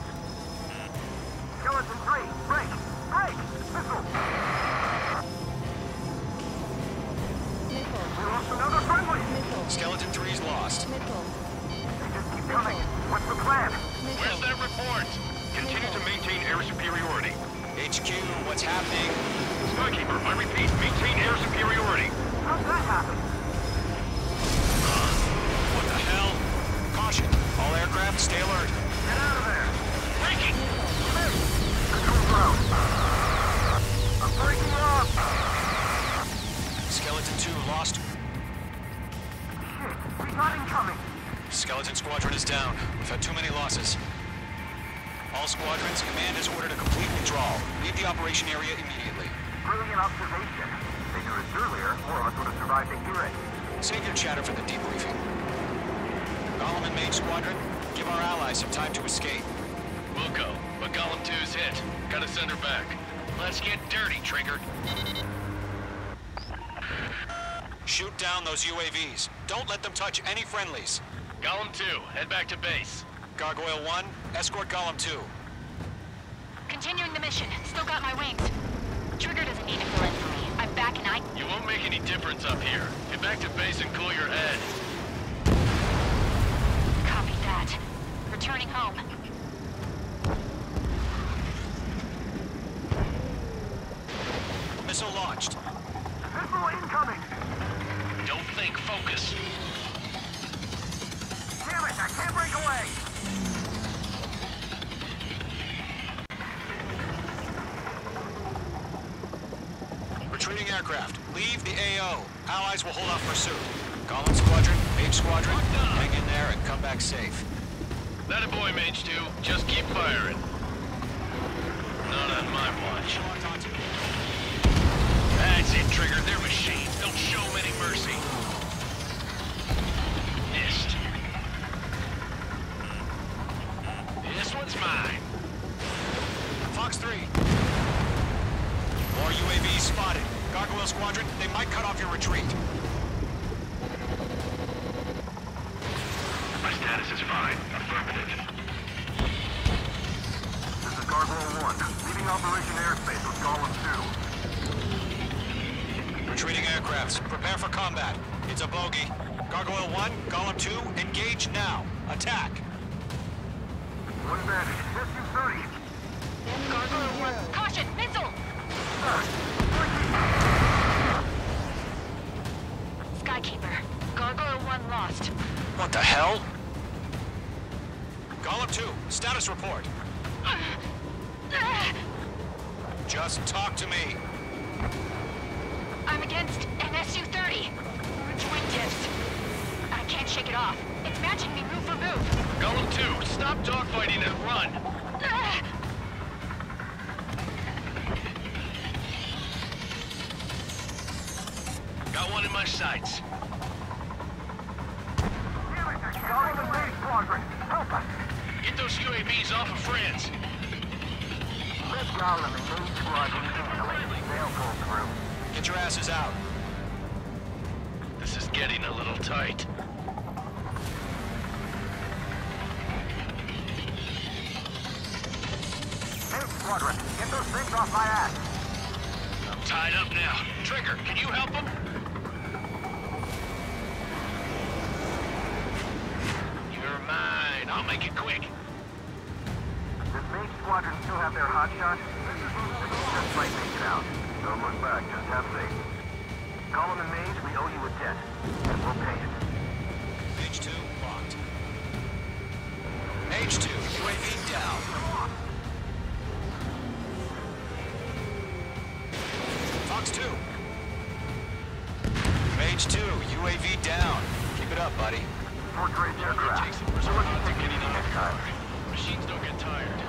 Skeleton 3, break! Break! Missile! Missile. We lost another friendly! Missile. Skeleton 3's lost. Missile. They just keep coming. What's the plan? Where's that report? Continue to maintain air superiority. HQ, what's happening? Skykeeper, I repeat, maintain air superiority. How'd that happen? What the hell? Caution, all aircraft stay alert. Get out of there! Breaking! Control ground. I'm breaking off! Skeleton 2 lost. Shit, we got incoming! Skeleton Squadron is down. We've had too many losses. All squadrons, command has ordered a complete withdrawal. Leave the operation area immediately. Brilliant observation. If they knew this earlier, more of us would have survived to hear it. Save your chatter for the debriefing. Golem and Mage Squadron, give our allies some time to escape. Wilco, but Golem 2's hit. Gotta send her back. Let's get dirty, Trigger. Shoot down those UAVs. Don't let them touch any friendlies. Golem 2, head back to base. Gargoyle 1, escort Golem 2. Continuing the mission. Still got my wings. Trigger doesn't need to fill in for me. I'm back and You won't make any difference up here. Get back to base and cool your head. Copy that. Returning home. Missile launched. Missile incoming! Don't think, focus. Damn it, I can't break away! Retreating aircraft. Leave the AO. Allies will hold off pursuit. Golem Squadron, Mage Squadron, hang in there and come back safe. That a boy, Mage 2. Just keep firing. Not on my watch. That's it, Trigger. They're machines. Don't show them any mercy. Missed. This one's mine. Fox 3. More UAVs spotted. Gargoyle Squadron, they might cut off your retreat. My status is fine. Affirmative. This is Gargoyle 1. Leaving Operation Airspace with Golem 2. Retreating aircrafts, prepare for combat. It's a bogey. Gargoyle 1, Golem 2, engage now. Attack. One bandit. SU-30. Gargoyle 1. Caution! Missile! Skykeeper. Gargoyle 1 lost. What the hell? Golem 2, status report. Just talk to me. I'm against an SU-30. Wingtips. I can't shake it off. It's matching me move for move. Golem 2, stop dogfighting and run. Got one in my sights. Damn it, Golem and Mage Squadron. Help us. Get those UAVs off of friends. Let Golem and Mage Squadron handle it. They'll pull through. Get your asses out. This is getting a little tight. Mage Squadron, get those things off my ass. I'm tied up now. Trigger, can you help them? You're mine. I'll make it quick. Does Mage Squadron still have their hotshot? Just might make it out. Don't look back, just have faith. Golem and Mage, we owe you a debt. And we'll pay it. Mage 2, locked. Mage 2, UAV down. Fox 2. Mage 2, UAV down. Keep it up, buddy. Fort Gray's aircraft. Takes some We'll let you take it easy next time. Machines don't get tired.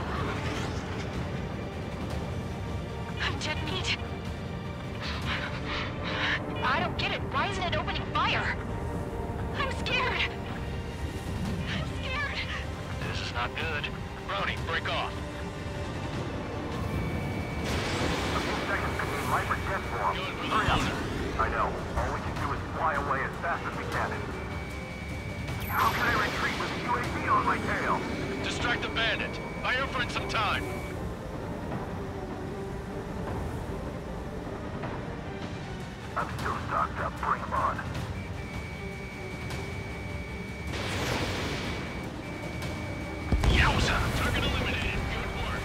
I'm dead meat. I don't get it. Why isn't it opening fire? I'm scared. I'm scared. This is not good. Brody, break off. A few seconds could mean life or death for them. Good for the Hurry up. loader. I know. All we can do is fly away as fast as we can. How can I retreat with a UAV on my tail? Distract the bandit. Buy your friend some time. I'm still stocked up. Bring them on. Yowza! Target eliminated. Good work.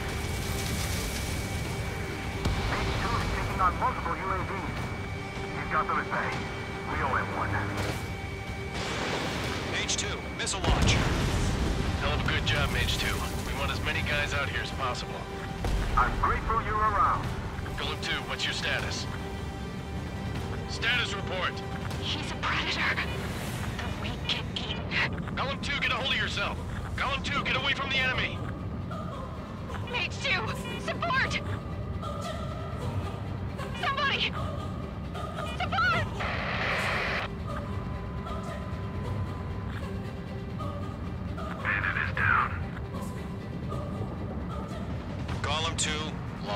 Mage 2 is taking on multiple UAVs. He's got them at bay. We owe him one. Mage 2, missile launch. Hell of a good job, Mage 2. We want as many guys out here as possible. I'm grateful you're around. Golem 2, what's your status? Status report. He's a predator. The weak get eaten. Golem 2, get a hold of yourself. Golem 2, get away from the enemy. Mage 2, support! Somebody! Support! Bandit is down.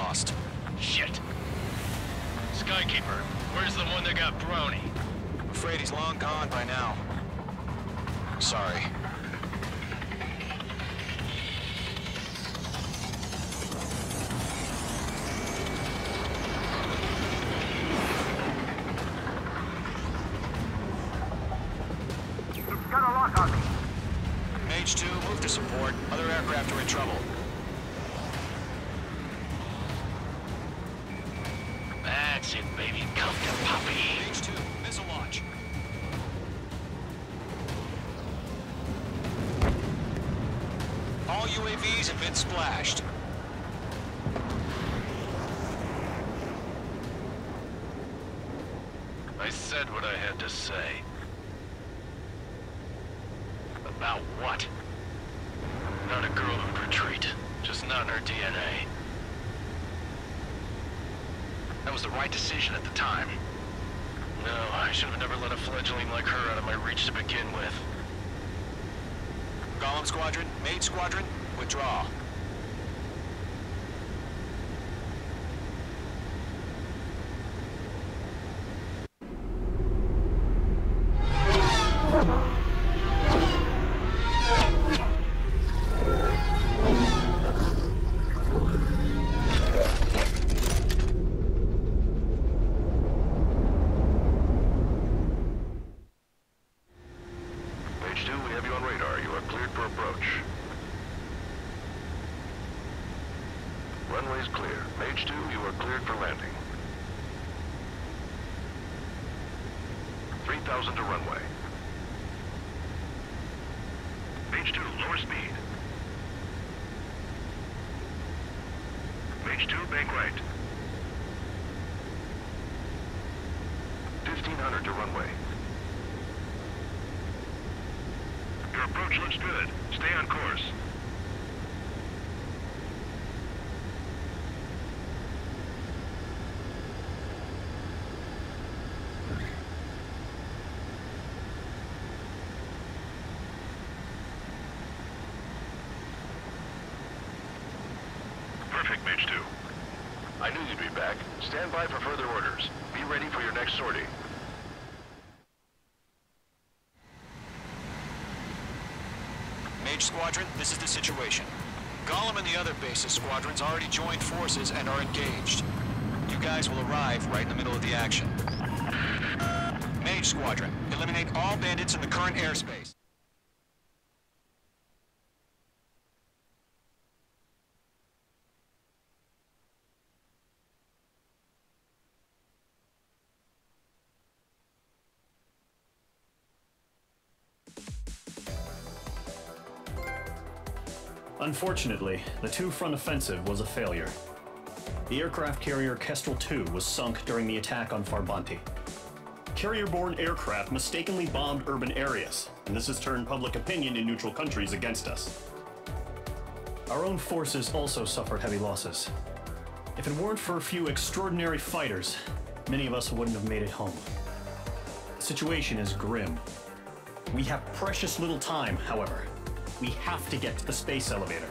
lost. Shit. Skykeeper, where's the one that got brownie? I'm afraid he's long gone by now. Sorry. It's got a lock on me. Mage 2, move to support. Other aircraft are in trouble. That's it, baby. Come to puppy. Mage 2, missile launch. All UAVs have been splashed. I said what I had to say. About what? Not a girl who'd retreat. Just not in her DNA. That was the right decision at the time. No, I should have never let a fledgling like her out of my reach to begin with. Golem Squadron, Mage Squadron, withdraw. Mage 2, we have you on radar. You are cleared for approach. Runway's clear. Mage 2, you are cleared for landing. 3,000 to runway. Mage 2, lower speed. Mage 2, bank right. 1,500 to runway. Your approach looks good. Stay on course. Perfect, Mage 2. I knew you'd be back. Stand by for further orders. Be ready for your next sortie. Mage Squadron, this is the situation. Golem and the other bases squadrons already joined forces and are engaged. You guys will arrive right in the middle of the action. Mage Squadron, eliminate all bandits in the current airspace. Unfortunately, the two-front offensive was a failure. The aircraft carrier Kestrel II was sunk during the attack on Farbanti. Carrier-borne aircraft mistakenly bombed urban areas, and this has turned public opinion in neutral countries against us. Our own forces also suffered heavy losses. If it weren't for a few extraordinary fighters, many of us wouldn't have made it home. The situation is grim. We have precious little time, however. We have to get to the space elevator.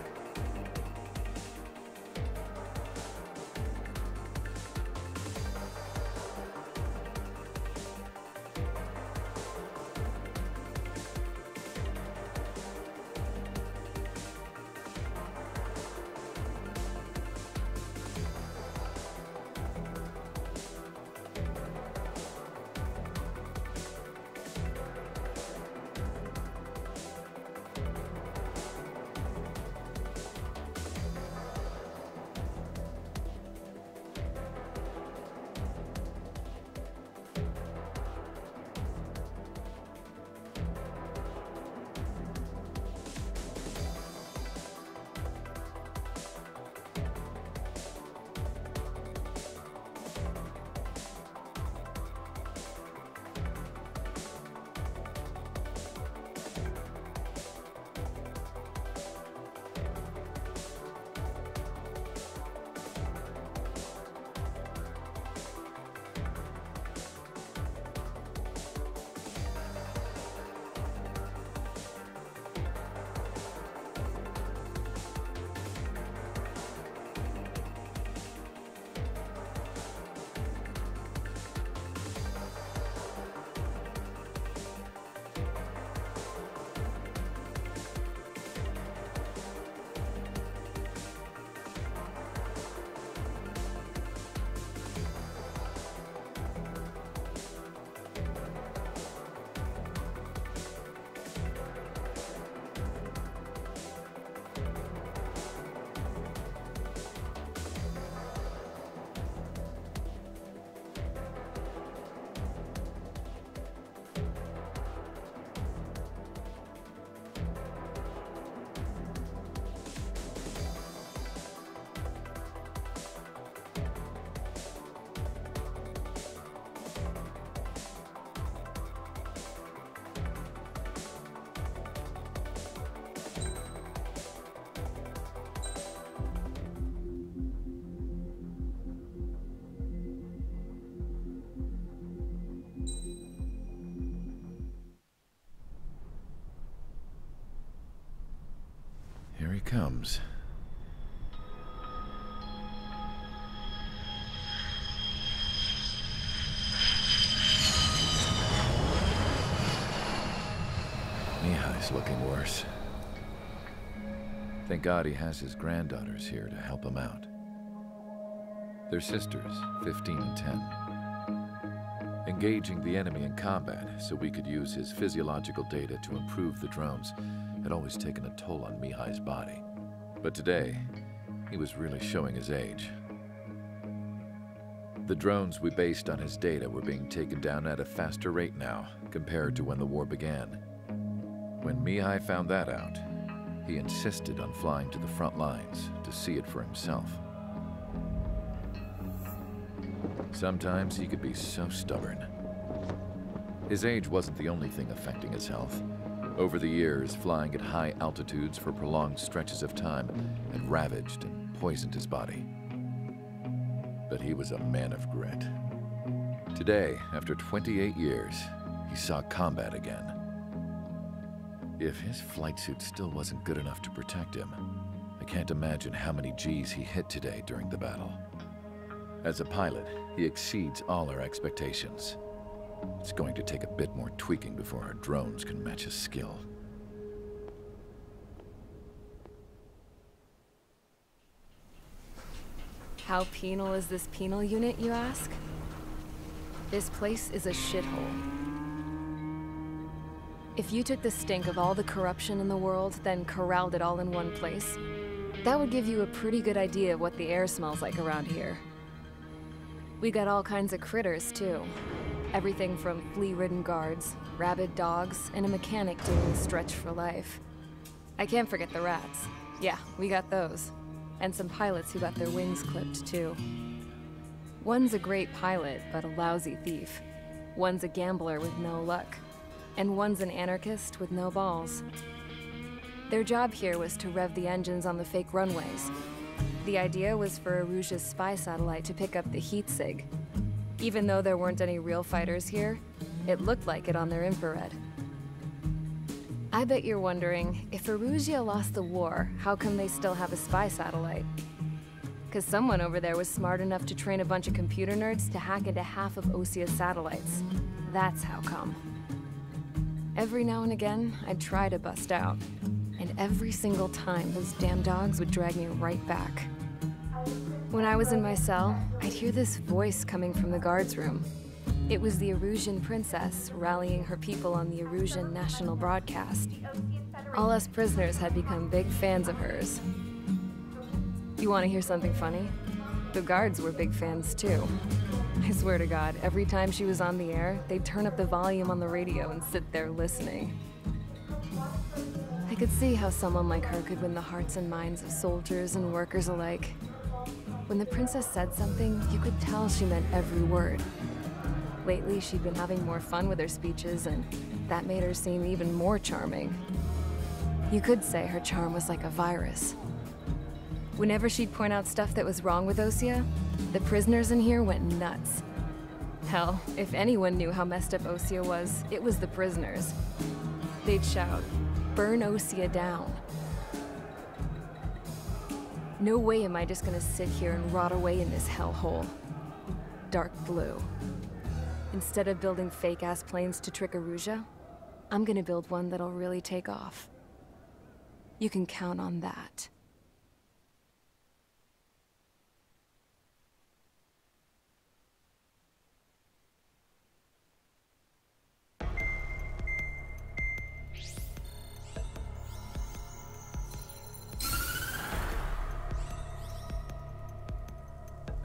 Here he comes. Mihai's looking worse. Thank God he has his granddaughters here to help him out. They're sisters, 15 and 10. Engaging the enemy in combat so we could use his physiological data to improve the drones had always taken a toll on Mihai's body. But today, he was really showing his age. The drones we based on his data were being taken down at a faster rate now compared to when the war began. When Mihai found that out, he insisted on flying to the front lines to see it for himself. Sometimes he could be so stubborn. His age wasn't the only thing affecting his health. Over the years, flying at high altitudes for prolonged stretches of time had ravaged and poisoned his body. But he was a man of grit. Today, after 28 years, he saw combat again. If his flight suit still wasn't good enough to protect him, I can't imagine how many G's he hit today during the battle. As a pilot, he exceeds all our expectations. It's going to take a bit more tweaking before our drones can match his skill. How penal is this penal unit, you ask? This place is a shithole. If you took the stink of all the corruption in the world, then corralled it all in one place, that would give you a pretty good idea of what the air smells like around here. We got all kinds of critters, too. Everything from flea-ridden guards, rabid dogs, and a mechanic doing the stretch for life. I can't forget the rats. Yeah, we got those. And some pilots who got their wings clipped, too. One's a great pilot, but a lousy thief. One's a gambler with no luck. And one's an anarchist with no balls. Their job here was to rev the engines on the fake runways. The idea was for Erusia's spy satellite to pick up the heat sig. Even though there weren't any real fighters here, it looked like it on their infrared. I bet you're wondering, if Erusia lost the war, how come they still have a spy satellite? Because someone over there was smart enough to train a bunch of computer nerds to hack into half of Osia's satellites. That's how come. Every now and again, I'd try to bust out. And every single time, those damn dogs would drag me right back. When I was in my cell, I'd hear this voice coming from the guards room. It was the Erusian princess rallying her people on the Erusian national broadcast. All us prisoners had become big fans of hers. You want to hear something funny? The guards were big fans too. I swear to God, every time she was on the air, they'd turn up the volume on the radio and sit there listening. I could see how someone like her could win the hearts and minds of soldiers and workers alike. When the princess said something, you could tell she meant every word. Lately, she'd been having more fun with her speeches, and that made her seem even more charming. You could say her charm was like a virus. Whenever she'd point out stuff that was wrong with Osia, the prisoners in here went nuts. Hell, if anyone knew how messed up Osia was, it was the prisoners. They'd shout, "Burn Osia down." No way am I just gonna sit here and rot away in this hellhole. Dark blue. Instead of building fake-ass planes to trick Erusia, I'm gonna build one that'll really take off. You can count on that.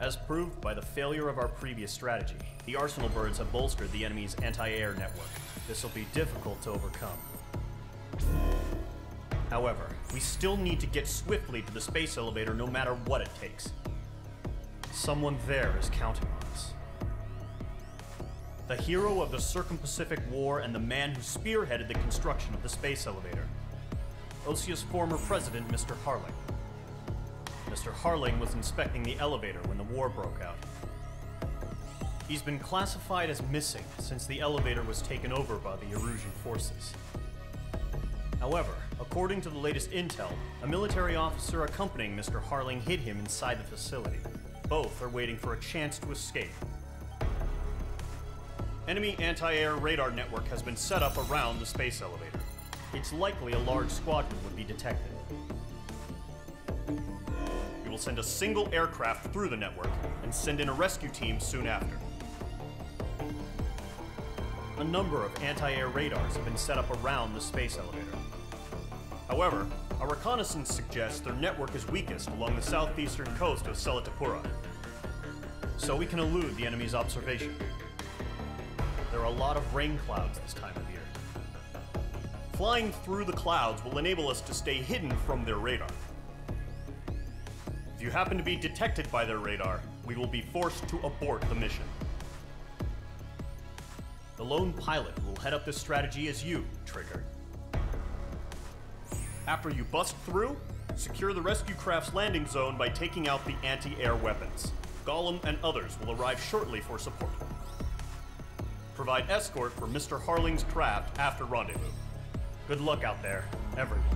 As proved by the failure of our previous strategy, the Arsenal birds have bolstered the enemy's anti-air network. This will be difficult to overcome. However, we still need to get swiftly to the space elevator no matter what it takes. Someone there is counting on us. The hero of the Circum-Pacific War and the man who spearheaded the construction of the space elevator. Osia's former president, Mr. Harling. Mr. Harling was inspecting the elevator when the war broke out. He's been classified as missing since the elevator was taken over by the Erusian forces. However, According to the latest intel, a military officer accompanying Mr. Harling hid him inside the facility. Both are waiting for a chance to escape. Enemy anti-air radar network has been set up around the space elevator. It's likely a large squadron would be detected. We will send a single aircraft through the network and send in a rescue team soon after. A number of anti-air radars have been set up around the space elevator. However, our reconnaissance suggests their network is weakest along the southeastern coast of Selatapura, so we can elude the enemy's observation. There are a lot of rain clouds this time of year. Flying through the clouds will enable us to stay hidden from their radar. If you happen to be detected by their radar, we will be forced to abort the mission. The lone pilot who will head up this strategy is you, Trigger. After you bust through, secure the rescue craft's landing zone by taking out the anti-air weapons. Gollum and others will arrive shortly for support. Provide escort for Mr. Harling's craft after rendezvous. Good luck out there, everyone.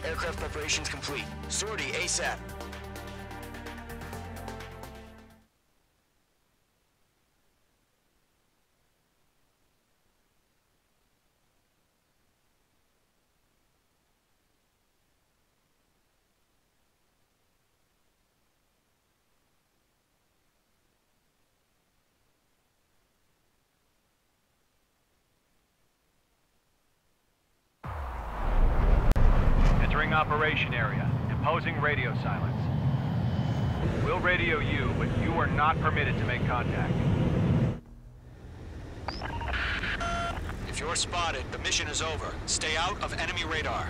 Aircraft preparations complete. Sortie ASAP. Operation area. Imposing radio silence. We'll radio you, but you are not permitted to make contact. If you're spotted, the mission is over. Stay out of enemy radar.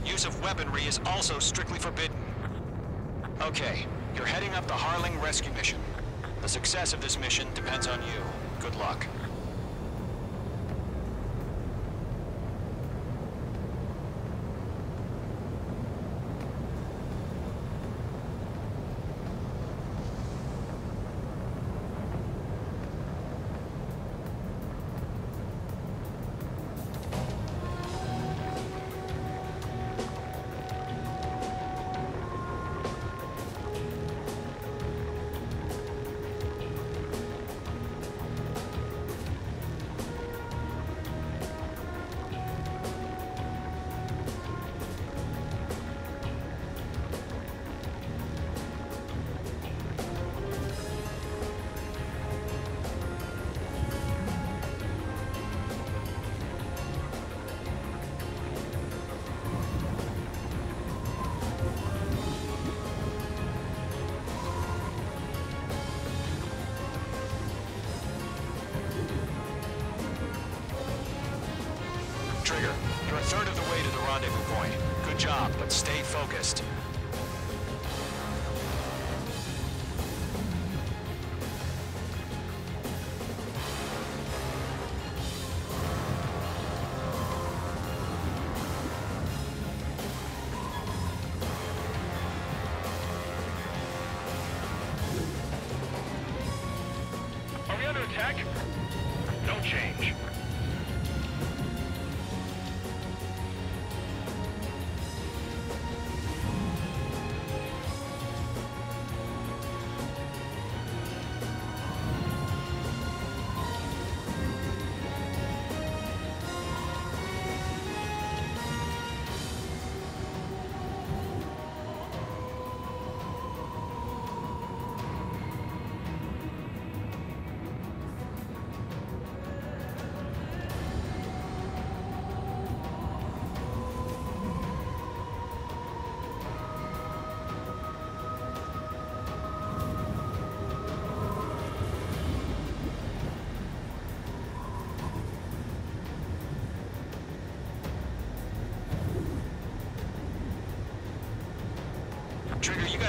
Use of weaponry is also strictly forbidden. Okay, you're heading up the Harling rescue mission. The success of this mission depends on you. Good luck. Trigger, you're a third of the way to the rendezvous point. Good job, but stay focused. Are we under attack? Don't change.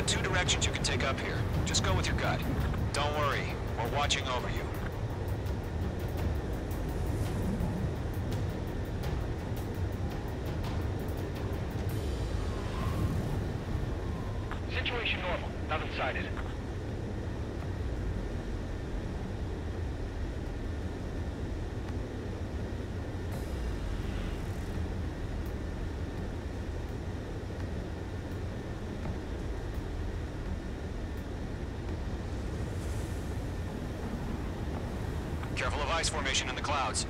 2 directions you can take up here. Just go with your gut. Don't worry, we're watching over you. Situation normal. Nothing sighted. Careful of ice formation in the clouds.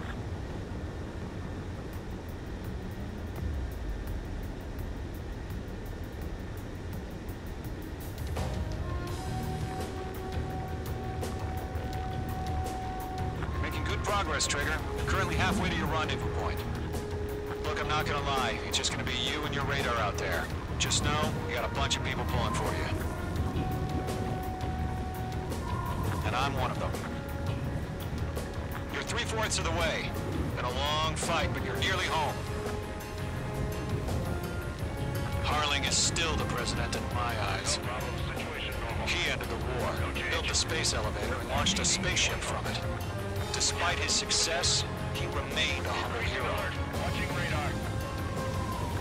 Making good progress, Trigger. Currently halfway to your rendezvous point. Look, I'm not gonna lie. It's just gonna be you and your radar out there. Just know, you got a bunch of people pulling for you. And I'm one of them. You're 3/4 of the way. Been a long fight, but you're nearly home. Harling is still the president in my eyes. He ended the war, built the space elevator, and launched a spaceship from it. Despite his success, he remained a humble hero. Watching radar.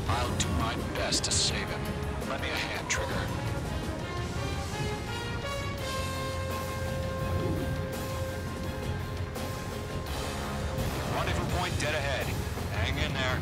I'll do my best to save him. Lend me a hand, Trigger. Rendezvous point dead ahead. Hang in there.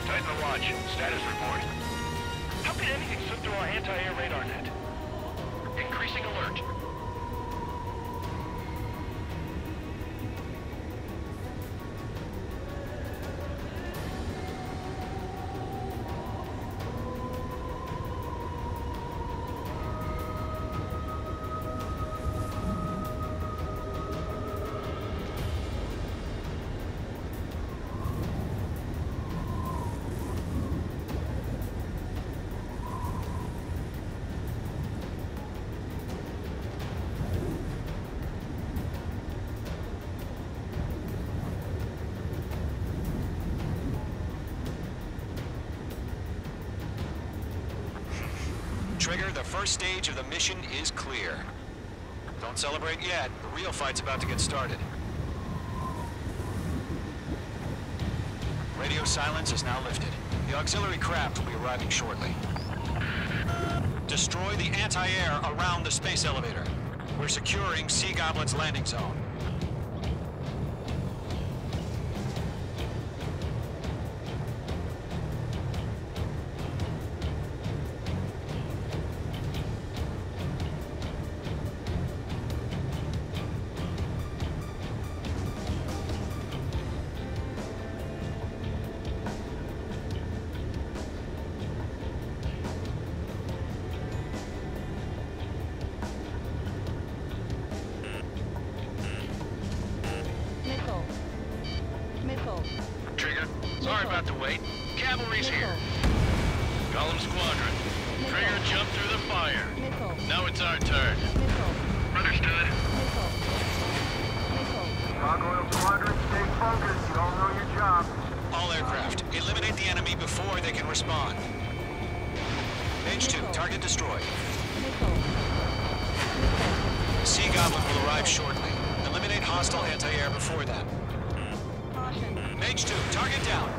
Titan the watch. Status report. How can anything slip through our anti-air radar net? Increasing alert. Trigger, the first stage of the mission is clear. Don't celebrate yet. The real fight's about to get started. Radio silence is now lifted. The auxiliary craft will be arriving shortly. Destroy the anti-air around the space elevator. We're securing Sea Goblin's landing zone. Trigger, sorry about the wait. Cavalry's here. Golem Squadron. Trigger jumped through the fire. Now it's our turn. Understood. Gargoyle Squadron, stay focused. You all know your job. All aircraft, eliminate the enemy before they can respond. Mage 2, target destroyed. Sea Goblin will arrive shortly. Eliminate hostile anti-air before then. Mage 2, target down.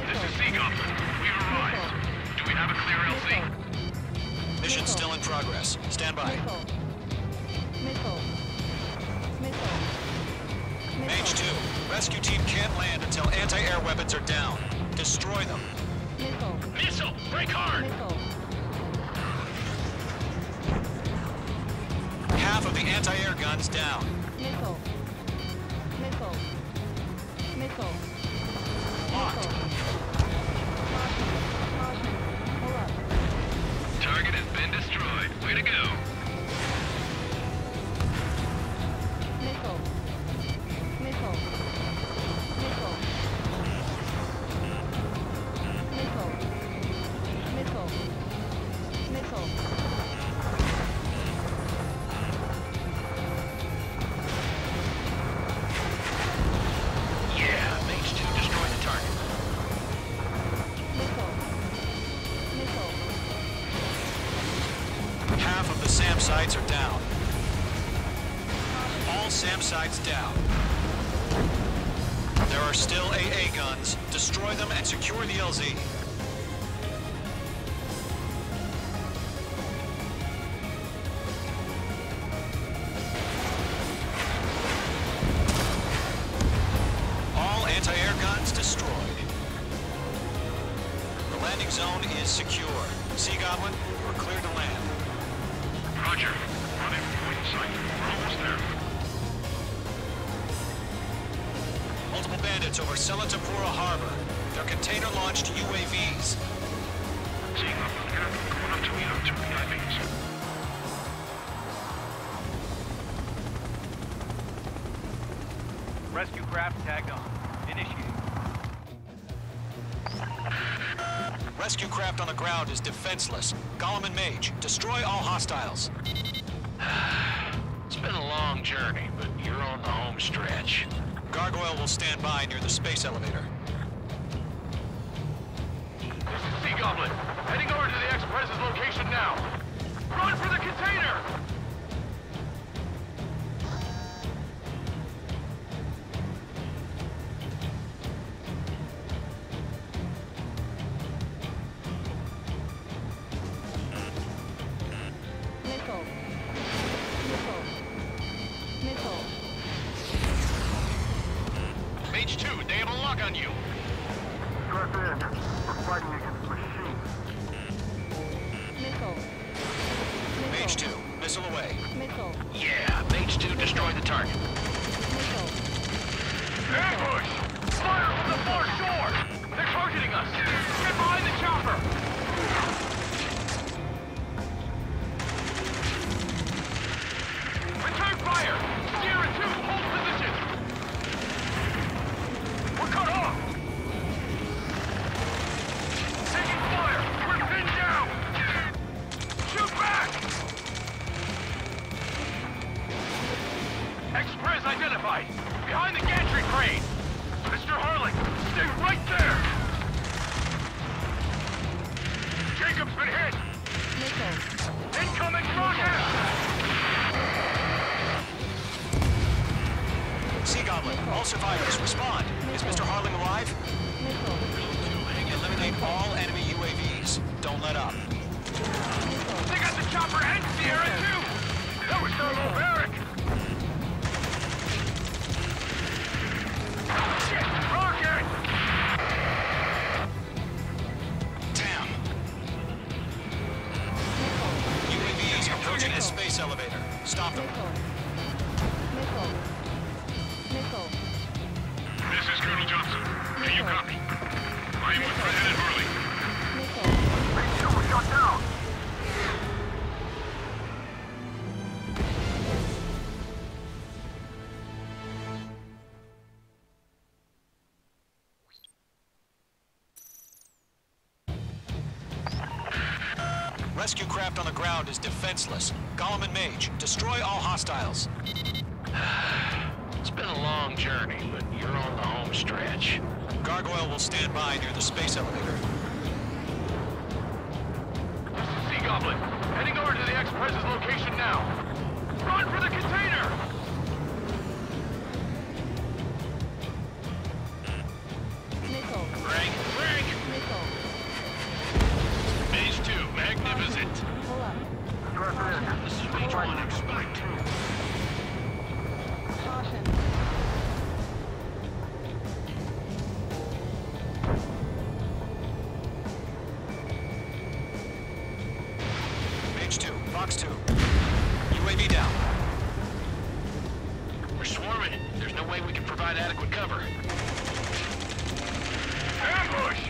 This is Sea Goblin. We've arrived. Do we have a clear LZ? Mission still in progress. Stand by. Mage 2, rescue team can't land until anti-air weapons are down. Destroy them. Missile! Break hard! Half of the anti-air guns down. Missile. Locked. Pull up. Target has been destroyed. Way to go. Missile. Missile. Missile. Missile. Missile. Missile. Yeah, Mage 2 destroy the target. Missile. Missile. Half of the SAM sites are down. All SAM sites down. There are still AA guns. Destroy them and secure the LZ. All anti-air guns destroyed. The landing zone is secure. Sea Goblin, you are clear to land. Roger. Running point sight. We're almost there. Multiple bandits over Selatapura Harbor. They're container-launched UAVs. Seeing them. Going up to meet them. 2 PIVs. Rescue craft tagged on. Initiate. Rescue craft on the ground is defenseless. Gollum and Mage, destroy all hostiles. It's been a long journey, but you're on the home stretch. Gargoyle will stand by near the space elevator. This is Sea Goblin. Heading over to the Express's location now. Run for the container! Missile. Missile. Missile. Mage 2, they have a lock on you. Stress in. We're fighting against machines. Missile. Mage 2, missile away. Missile. Yeah, Mage 2 destroy the target. Missile. Ambush! Fire from the far shore! They're targeting us! Get behind the chopper! Return fire! Sierra 2, hold position! We're cut off! Taking fire! We're pinned down! Shoot back! Express identified! Behind the gantry crane! Mr. Harling, stay right there! Jacob's been hit! Missile. Incoming rocket! Sea Goblin, all survivors, respond. Is Mr. Harling alive? Missile. Eliminate all enemy UAVs. Don't let up. They got the chopper and Sierra too! That was so barbaric! Shit! Rocket! Damn. UAVs approaching the space elevator. Stop them. Missile. Missile. This is Colonel Johnson. Can you copy? I am with President Hurley. Missile. Mage 2 was shot down. Rescue craft on the ground is defenseless. Gollum and Mage, destroy all hostiles. It's been a long journey, but you're on the home stretch. Gargoyle will stand by near the space elevator. This is Sea Goblin. Heading over to the Express's location now. Run for the container! Missile. Rank, rank! Missile. Mage 2, magnificent. Pull up. Stress in. This is Mage 1, expect. Caution. Mage 2, Fox 2. UAV down. Ambush!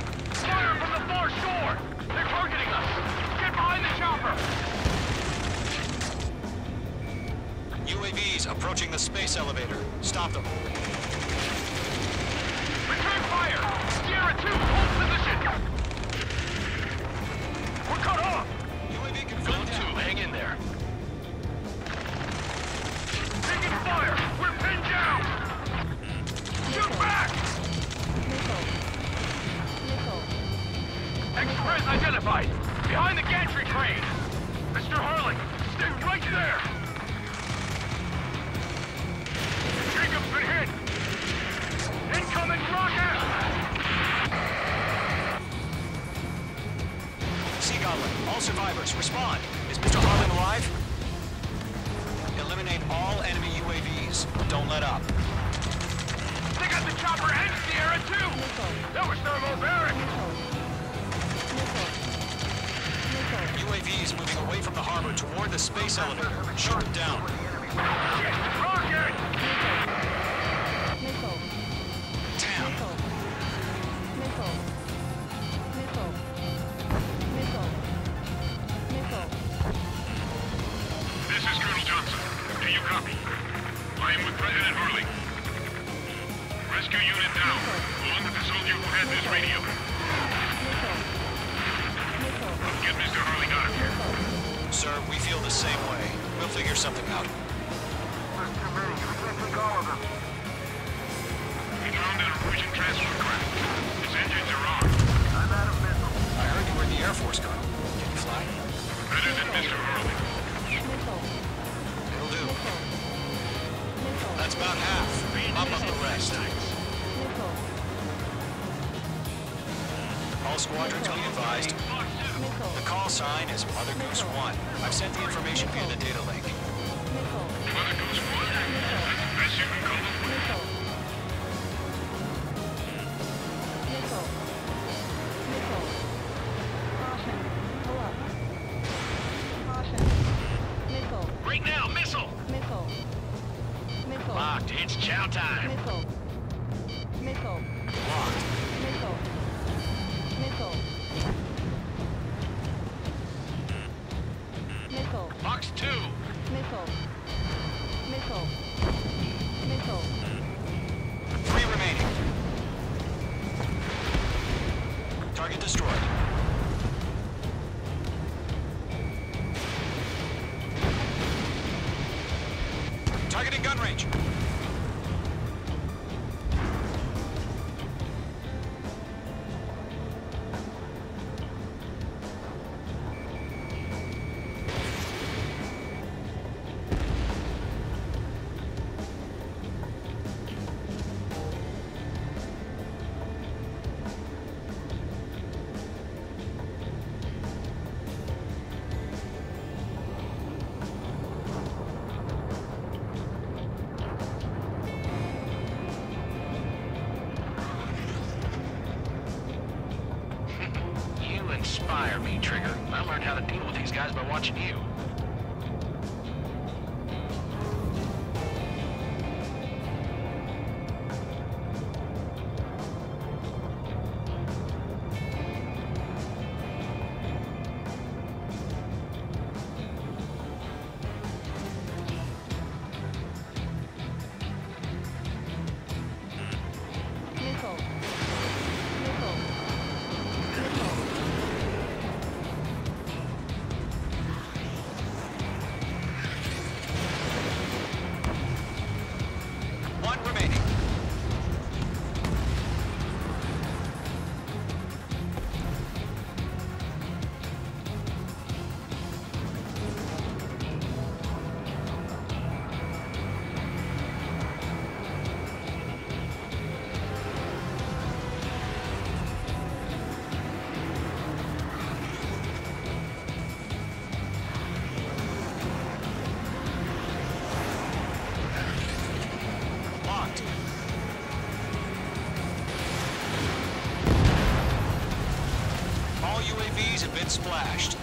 Fire from the far shore! They're targeting us! Get behind the chopper! UAVs approaching the space elevator. Stop them. Return fire! Sierra 2, hold position! We're cut off! UAV Zone 2, hang in there. Taking fire! We're pinned down! Shoot back! Express identified! Behind the gantry crane! Mr. Harling, stay right there! Jacob's been hit! Incoming rocket! Sea Goblin, all survivors, respond. Is Mr. Harling alive? Eliminate all enemy UAVs. Don't let up. They got the chopper and Sierra too! That was thermobaric! UAVs moving away from the harbor toward the space elevator. Shoot it down. Rocket! Damn. This is Colonel Johnson. Do you copy? I am with President Harling. Rescue unit down, along with the soldier who had this radio. Get Mr. Harling out of here. Sir, we feel the same way. We'll figure something out. There's too many. We can't take all of them. We found an Norwegian transfer craft. Its engines are on. I'm out of missiles. I heard you were in the Air Force, Colonel. Can you fly? Better than Mr. Harling. It'll do. That's about half. Up on the rest. All squadrons be advised. The call sign is Mother Goose 1. I've sent the information via the data link. Mother Goose 1? That's the best you can call them. Right now, missile! Locked, it's chow time! Locked. Box 2! Three remaining. Target destroyed. Targeting gun range. You inspire me, Trigger. I learned how to deal with these guys by watching you. One remaining. Locked. All UAVs have been splashed.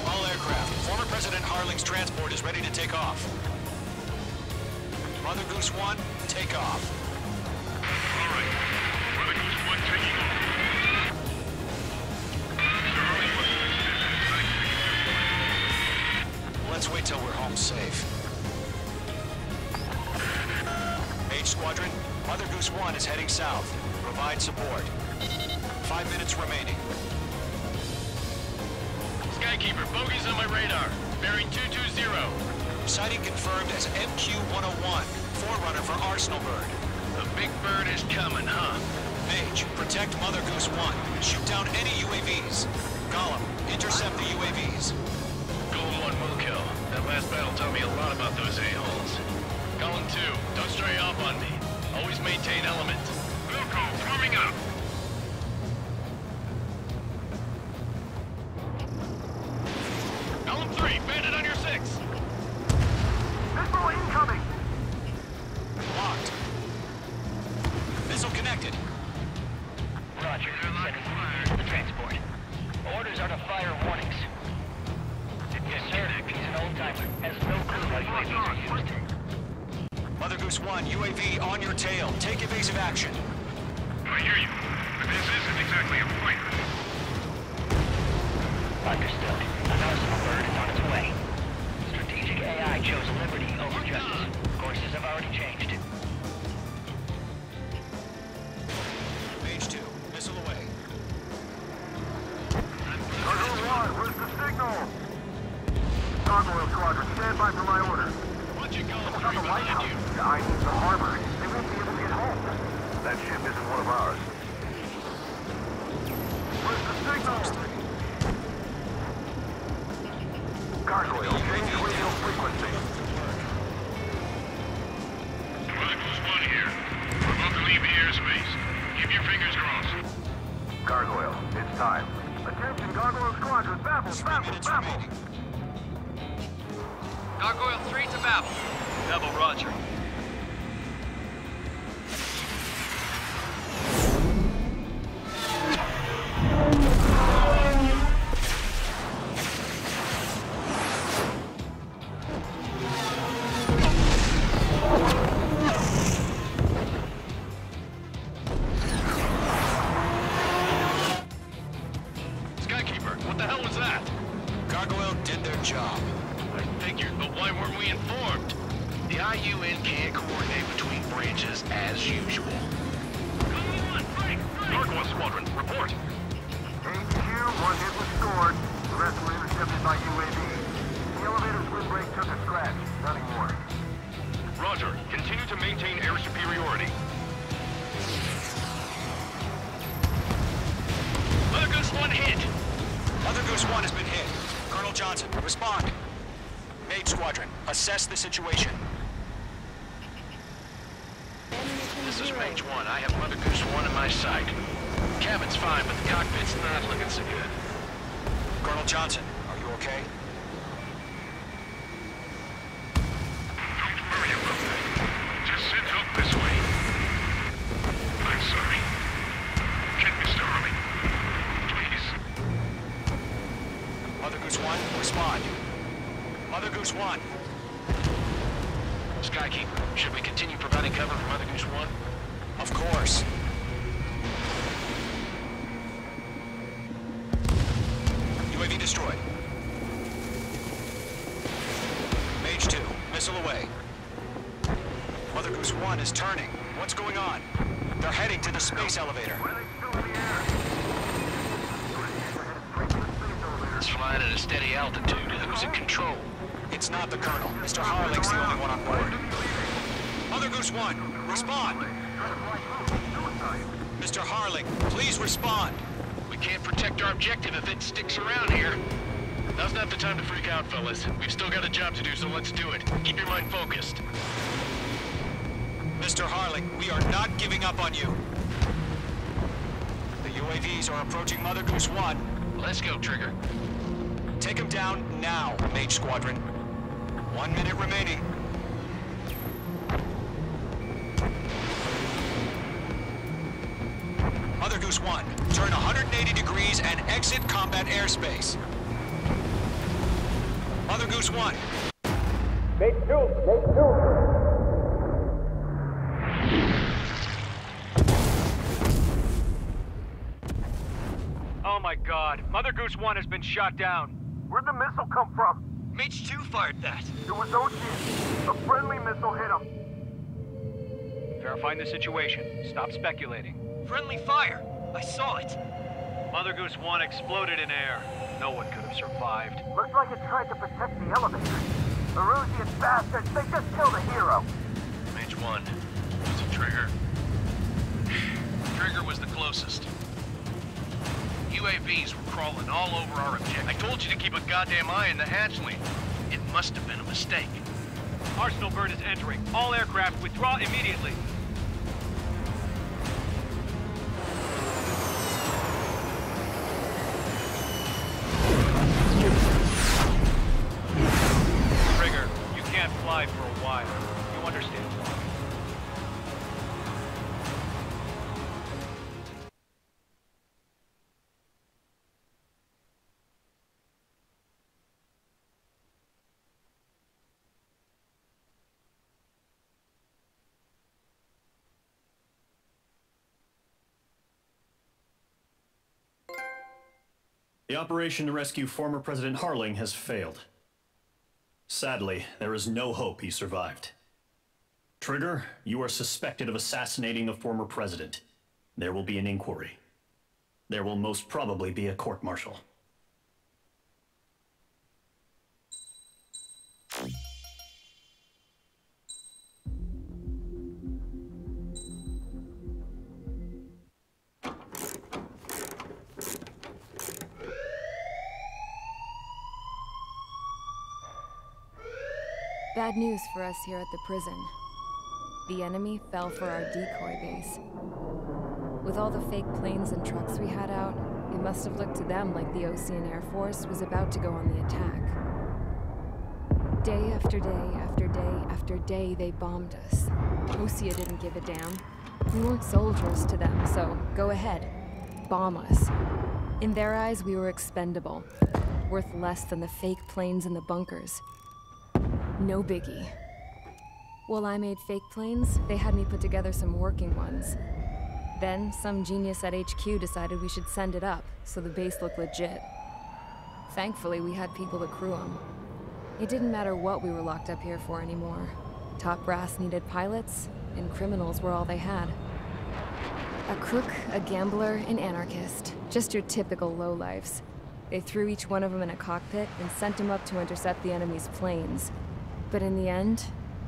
All aircraft. Former President Harling's transport is ready to take off. Mother Goose 1, take off. All right. Mother Goose 1 taking off. home safe. Mage Squadron, Mother Goose 1 is heading south. Provide support. 5 minutes remaining. Skykeeper, bogeys on my radar. Bearing 220. Sighting confirmed as MQ-101, forerunner for Arsenal Bird. The big bird is coming, huh? Mage, protect Mother Goose 1. Shoot down any UAVs. Gollum, intercept the UAVs. Golem 1 will kill. That last battle taught me a lot about those a-holes. Golem 2, don't stray off on me. Always maintain element. Wilco, forming up. Golem 3, bandit on your 6. Missile incoming! Locked. Missile connected. Roger, sending to the transport. Orders are to fire warnings. Yes, sir. He's an old-timer. Has no clue how UAVs are used. Mother Goose 1, UAV on your tail. Take evasive action. I hear you, but this isn't exactly a fight. Understood. An Arsenal Bird is on its way. Strategic AI chose liberty over justice. Courses have already changed. Mage 2, missile away. Cargo 1, where's the signal? Gargoyle Squadron, stand by for my orders. Watch it go On the White House. I need the harbor. They won't be able to get home. That ship isn't one of ours. Where's the signal? Gargoyle, change radio frequency. Mother Goose 1 here. We're about to leave the airspace. Keep your fingers crossed. Gargoyle, it's time. Attention, Gargoyle Squadron, Babel, Babel, Babel. Gargoyle 3 to Babel. Babel, roger. Skykeeper, what the hell was that? Gargoyle did their job. I figured, but why weren't we informed? The IUN can't coordinate between branches as usual. Gargoyle Squadron, report. HQ, one hit was scored. The rest were intercepted by UAV. The elevator's windbreak took a scratch. Nothing more. Roger. Continue to maintain air superiority. Mother Goose 1 hit. Mother Goose 1 has been hit. Colonel Johnson, respond. Mage Squadron, assess the situation. This is Mage 1. I have Mother Goose 1 in my sight. Cabin's fine, but the cockpit's not looking so good. Colonel Johnson, are you okay? Don't worry about that. Just send help this way. I'm sorry. Get Mr. Harley. Please. Mother Goose 1, respond. Mother Goose 1. Skykeeper, should we continue providing cover for Mother Goose 1? Of course. UAV destroyed. Mage 2, missile away. Mother Goose 1 is turning. What's going on? They're heading to the space elevator. It's flying at a steady altitude. Who's in control? It's not the Colonel. Mr. Harling's the only one on board. Mother Goose 1, respond! Mr. Harling, please respond! We can't protect our objective if it sticks around here. Now's not the time to freak out, fellas. We've still got a job to do, so let's do it. Keep your mind focused. Mr. Harling, we are not giving up on you. The UAVs are approaching Mother Goose 1. Let's go, Trigger. Take him down now, Mage Squadron. 1 minute remaining. Mother Goose 1, turn 180 degrees and exit combat airspace. Mother Goose 1. Mate 2, Mate 2. Oh my god, Mother Goose 1 has been shot down. Where'd the missile come from? Mage 2 fired that. It was Ocean. A friendly missile hit him. Verifying the situation. Stop speculating. Friendly fire. I saw it. Mother Goose 1 exploded in air. No one could have survived. Looks like it tried to protect the elevator. Erusian bastards, they just killed a hero. Mage 1. Was it Trigger? Trigger was the closest. UAVs were crawling all over our objective. I told you to keep a goddamn eye on the hatchling. It must have been a mistake. Arsenal bird is entering. All aircraft withdraw immediately. Trigger, you can't fly for a while. You understand why. The operation to rescue former President Harling has failed. Sadly, there is no hope he survived. Trigger, you are suspected of assassinating the former president. There will be an inquiry. There will most probably be a court-martial. Bad news for us here at the prison. The enemy fell for our decoy base. With all the fake planes and trucks we had out, it must have looked to them like the Ocean Air Force was about to go on the attack. Day after day after day after day, they bombed us. Osea didn't give a damn. We weren't soldiers to them, so go ahead. Bomb us. In their eyes, we were expendable. Worth less than the fake planes in the bunkers. No biggie. While I made fake planes, they had me put together some working ones. Then, some genius at HQ decided we should send it up, so the base looked legit. Thankfully, we had people to crew them. It didn't matter what we were locked up here for anymore. Top brass needed pilots, and criminals were all they had. A crook, a gambler, an anarchist. Just your typical lowlifes. They threw each one of them in a cockpit and sent them up to intercept the enemy's planes. But in the end,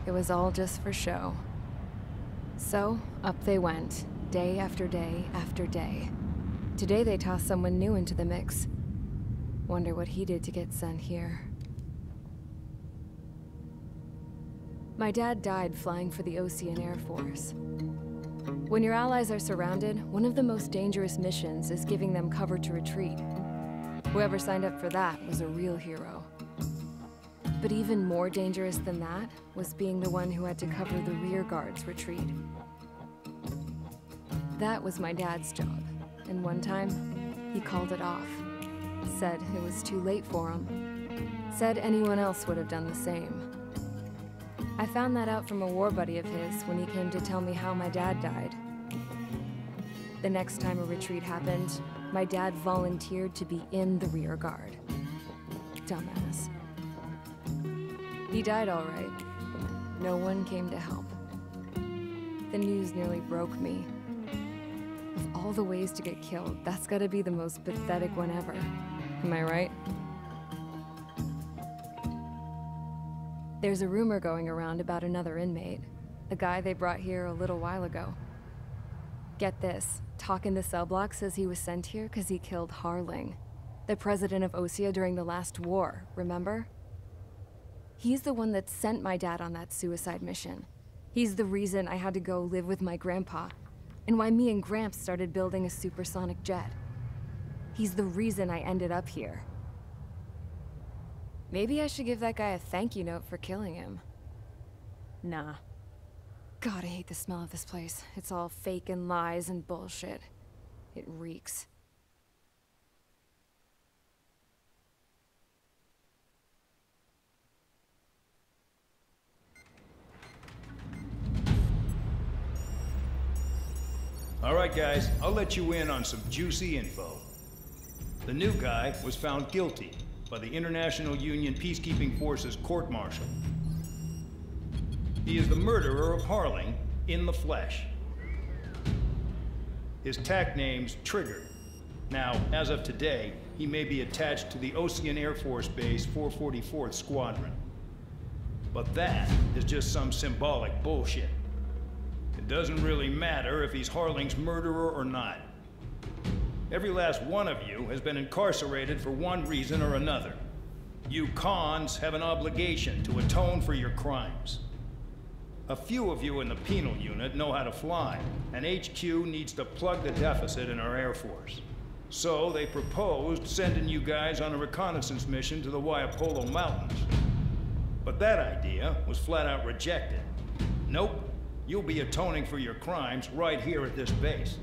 it was all just for show. So, up they went, day after day after day. Today they tossed someone new into the mix. Wonder what he did to get sent here. My dad died flying for the Ocean Air Force. When your allies are surrounded, one of the most dangerous missions is giving them cover to retreat. Whoever signed up for that was a real hero. But even more dangerous than that was being the one who had to cover the rear guard's retreat. That was my dad's job, and one time, he called it off. Said it was too late for him. Said anyone else would have done the same. I found that out from a war buddy of his when he came to tell me how my dad died. The next time a retreat happened, my dad volunteered to be in the rear guard. Dumbass. He died all right. No one came to help. The news nearly broke me. Of all the ways to get killed, that's gotta be the most pathetic one ever. Am I right? There's a rumor going around about another inmate. A guy they brought here a little while ago. Get this, talk in the cell block says he was sent here because he killed Harling, the president of Osea during the last war, remember? He's the one that sent my dad on that suicide mission. He's the reason I had to go live with my grandpa, and why me and Gramps started building a supersonic jet. He's the reason I ended up here. Maybe I should give that guy a thank you note for killing him. Nah. God, I hate the smell of this place. It's all fake and lies and bullshit. It reeks. All right, guys, I'll let you in on some juicy info. The new guy was found guilty, by the International Union Peacekeeping Forces court-martial. He is the murderer of Harling in the flesh. His TAC name's Trigger. Now, as of today, he may be attached to the Ocean Air Force Base 444th Squadron. But that is just some symbolic bullshit. It doesn't really matter if he's Harling's murderer or not. Every last one of you has been incarcerated for one reason or another. You cons have an obligation to atone for your crimes. A few of you in the penal unit know how to fly, and HQ needs to plug the deficit in our Air Force. So they proposed sending you guys on a reconnaissance mission to the Waiapolo Mountains. But that idea was flat out rejected. Nope, you'll be atoning for your crimes right here at this base.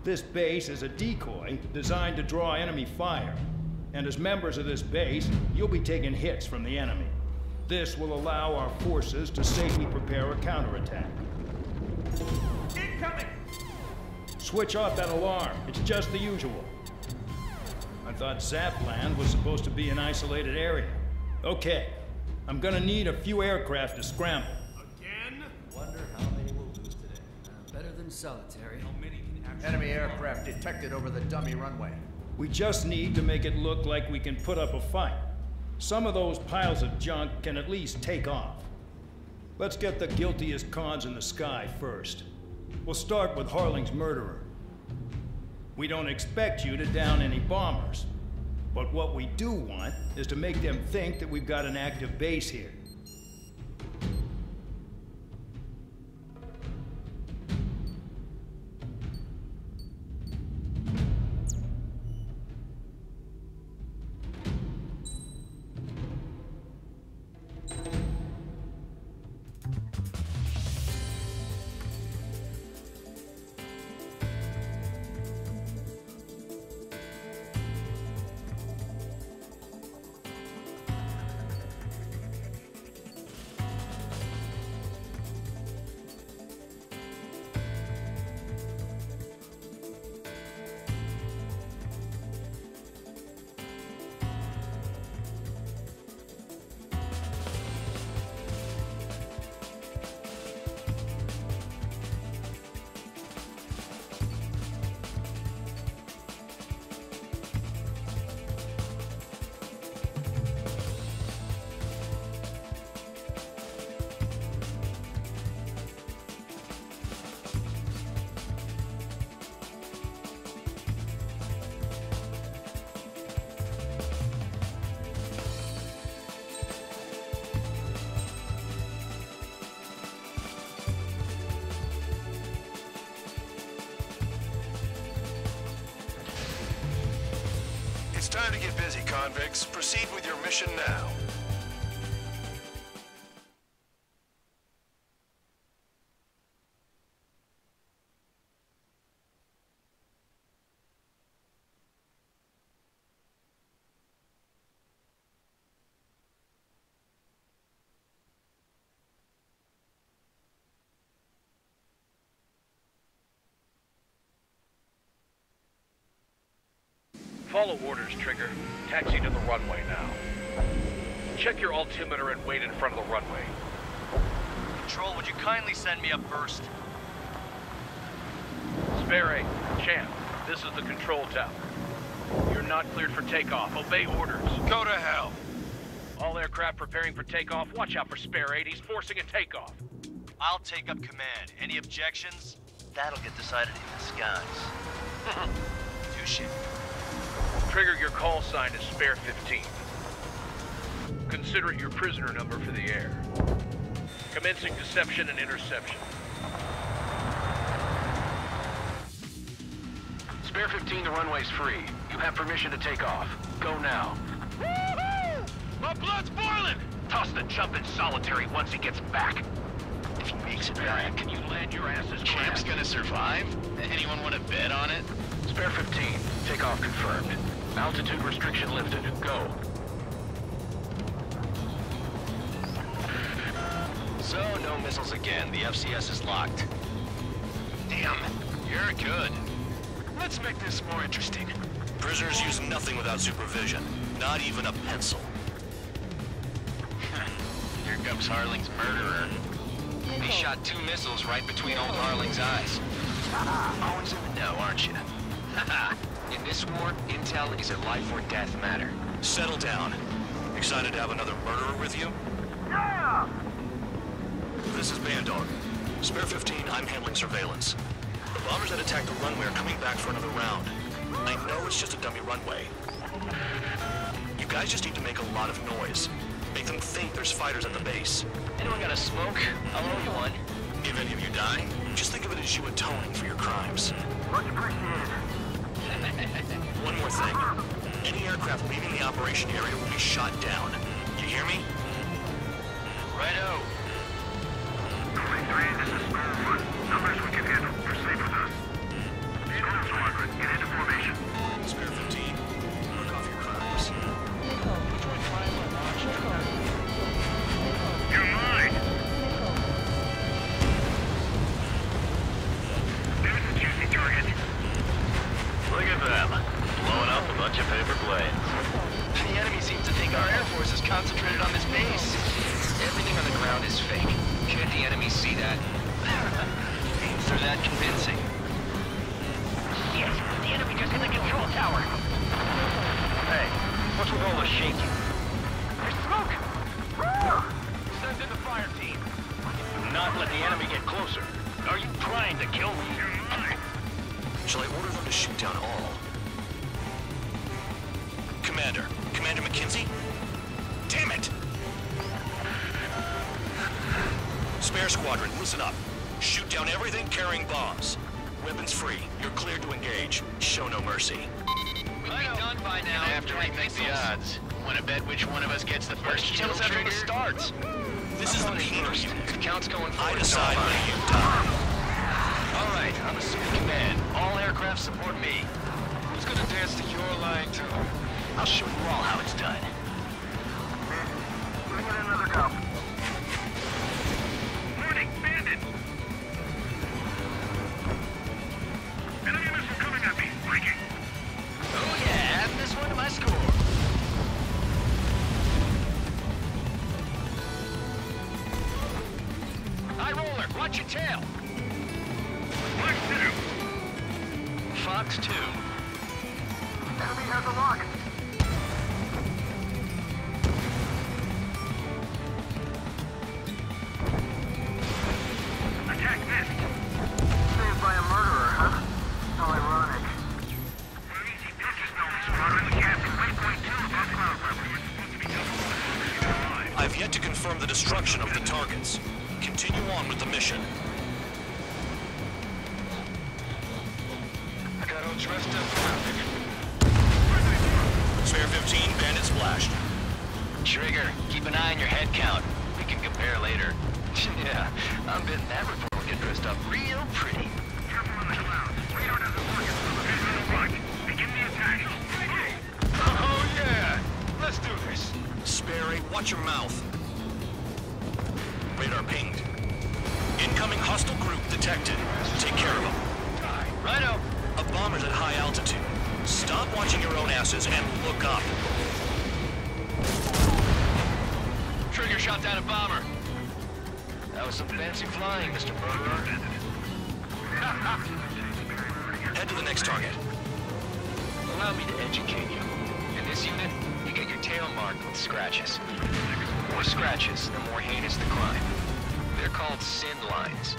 This base is a decoy designed to draw enemy fire. And as members of this base, you'll be taking hits from the enemy. This will allow our forces to safely prepare a counterattack. Incoming! Switch off that alarm. It's just the usual. I thought Zapland was supposed to be an isolated area. Okay, I'm gonna need a few aircraft to scramble. Again? Wonder how many we'll lose today. Better than solitary. How many can actually... Enemy aircraft detected over the dummy runway. We just need to make it look like we can put up a fight. Some of those piles of junk can at least take off. Let's get the guiltiest cons in the sky first. We'll start with Harling's murderer. We don't expect you to down any bombers. But what we do want is to make them think that we've got an active base here. It's time to get busy, convicts. Proceed with your mission now. Follow orders, Trigger. Taxi to the runway now. Check your altimeter and wait in front of the runway. Control, would you kindly send me up first? Spare 8, Champ, this is the control tower. You're not cleared for takeoff. Obey orders. Go to hell. All aircraft preparing for takeoff. Watch out for Spare 8. He's forcing a takeoff. I'll take up command. Any objections? That'll get decided in the skies. Touche. Trigger, your call sign is Spare 15. Consider it your prisoner number for the air. Commencing deception and interception. Spare 15, the runway's free. You have permission to take off. Go now. Woohoo! My blood's boiling! Toss the jump in solitary once he gets back. If he makes it back, Can you land your asses? Champ's gonna survive? Anyone want to bet on it? Spare 15, takeoff confirmed. Altitude restriction lifted. Go. So, no missiles again. The FCS is locked. Damn, you're good. Let's make this more interesting. Prisoners use nothing without supervision. Not even a pencil. Here comes Harling's murderer. He shot 2 missiles right between old Harling's eyes. Always in the know, aren't you? In this war, intel is a life or death matter. Settle down. Excited to have another murderer with you? Yeah! This is Bandog. Spare 15, I'm handling surveillance. The bombers that attacked the runway are coming back for another round. I know it's just a dummy runway. You guys just need to make a lot of noise. Make them think there's fighters at the base. Anyone got a smoke? I'll owe you one. If any of you die, just think of it as you atoning for your crimes. Much appreciated. One more thing. Any aircraft leaving the operation area will be shot down. You hear me? Righto. 23, this is Spare 1. Numbers we can handle. Proceed with us. Squad Squadron, get into formation. Spare 15, work off your crimes. You're mine! There's a juicy target. Look at them, blowing up a bunch of paper planes. The enemy seems to think our Air Force is concentrated on this base. Everything on the ground is fake. Can't the enemy see that? Means they're that convincing. Yes, the enemy just hit the control tower. Hey, what's with all the shaking? There's smoke! Send in the fire team. Do not let the enemy get closer. Are you trying to kill me? Shall I order them to shoot down all? Commander McKenzie? Damn it! Spare Squadron, listen up. Shoot down everything carrying bombs. Weapons free. You're cleared to engage. Show no mercy. We'd be done by now. After we make the odds, wanna bet which one of us gets the first Tell kill us after trigger? the starts. This is the penal First, unit. if count's going I forward, decide it's all when mine. you die. All right, I'm assuming command. All aircraft support me. Who's gonna dance to your line too? I'll show you all how it's done. Giving it another go. Warning, bandit! Enemy missile coming at me. Breaking. Oh yeah, add this one to my score. High roller, watch your tail. Fox 2. Fox 2. Enemy has a lock. Attack missed. Saved by a murderer, huh? How ironic. We're easy pitches now, Squadron. The captain, waypoint 2 above cloud level. We're supposed to be double. I've yet to confirm the destruction of the targets. Continue on with the mission. I got all dressed up for traffic. Spare 15, bandit splashed. Trigger, keep an eye on your head count. We can compare later. Yeah, I'm betting that report will get dressed up real pretty. Careful on the clouds. Radar doesn't work. Visual watch. Begin the attack. Oh yeah, let's do this. Spare 8, watch your mouth. Radar pinged. Incoming hostile group detected. Take care of them. Righto. A bomber's at high altitude. Stop watching your own asses and look up. Trigger shot down a bomber. That was some fancy flying, Mr. Murderer. Head to the next target. Allow me to educate you. In this unit, you get your tail marked with scratches. The more scratches, the more heinous the crime. They're called sin lines.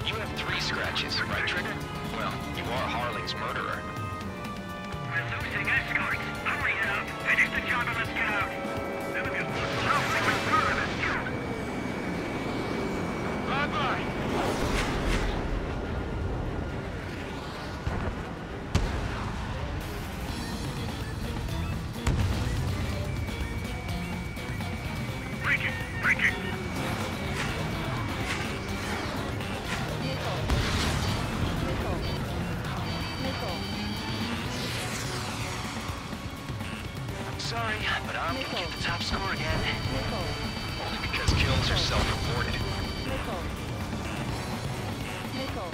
You have 3 scratches, right, Trigger? Well, you are Harling's murderer. We're losing escorts. Hurry up. Finish the job and let's get out. Bye-bye. Breaking. Breaking. I'm sorry, but I'm gonna get the top score again. Only because kills are self-reported. Nickel.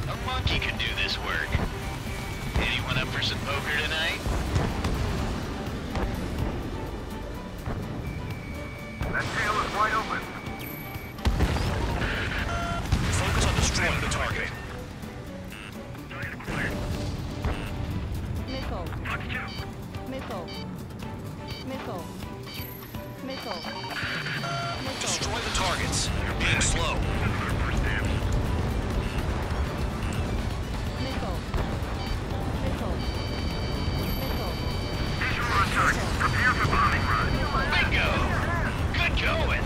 A month think you can do this work? Anyone up for some poker tonight? That tail is wide open. Focus on destroying the target. Missile. Missile. Missile. Missile. Destroy the targets. You're being slow. Missile. Missile. Missile. Visual on target. Prepare for bombing run. Bingo! Good going!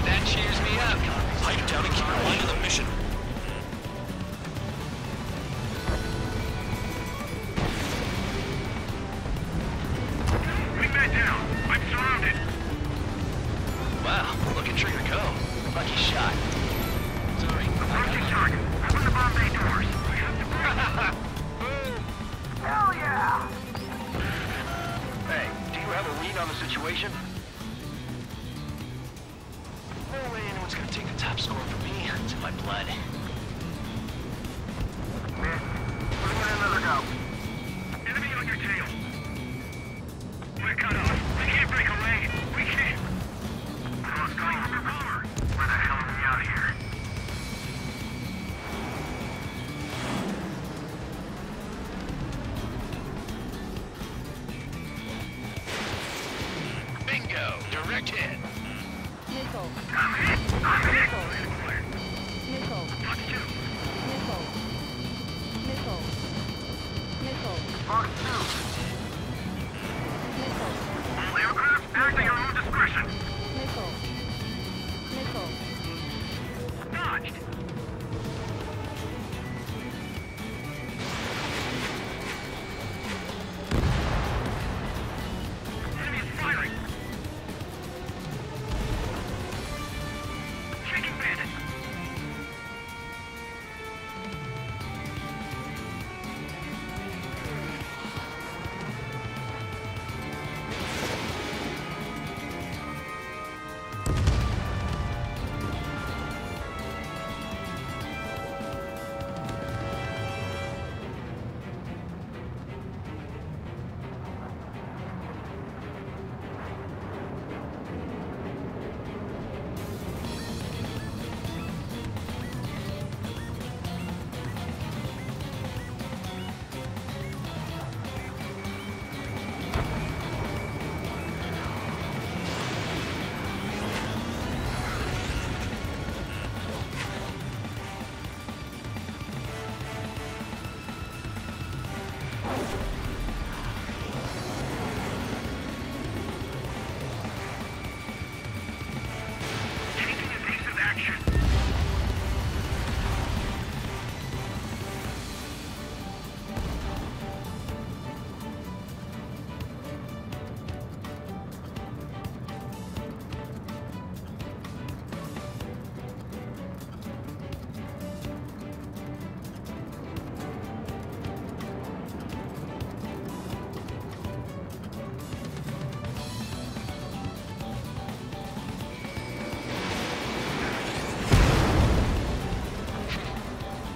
That cheers me up. Pipe down and keep your mind on the mission. Wingman down. I'm surrounded. Wow, look at Trigger go. Lucky shot. Sorry. Approaching target. Open the bomb bay doors. Hell yeah! Hey, do you have a read on the situation? No way anyone's gonna take the top score from me. It's in my blood. Miss. Putting in another go. Enemy on your tail. We're cut off. We can't break away. We can't. Cross collar for cover. Where the hell are we out here? Bingo! Direct hit. Missile. I'm hit. Missile. Missile. Missile. Missile. Missile. Mark 2. Missile. All aircraft acting on your discretion. Missile. Missile. Dodged. Enemy is firing. Shaking bandit. Taking evasive action.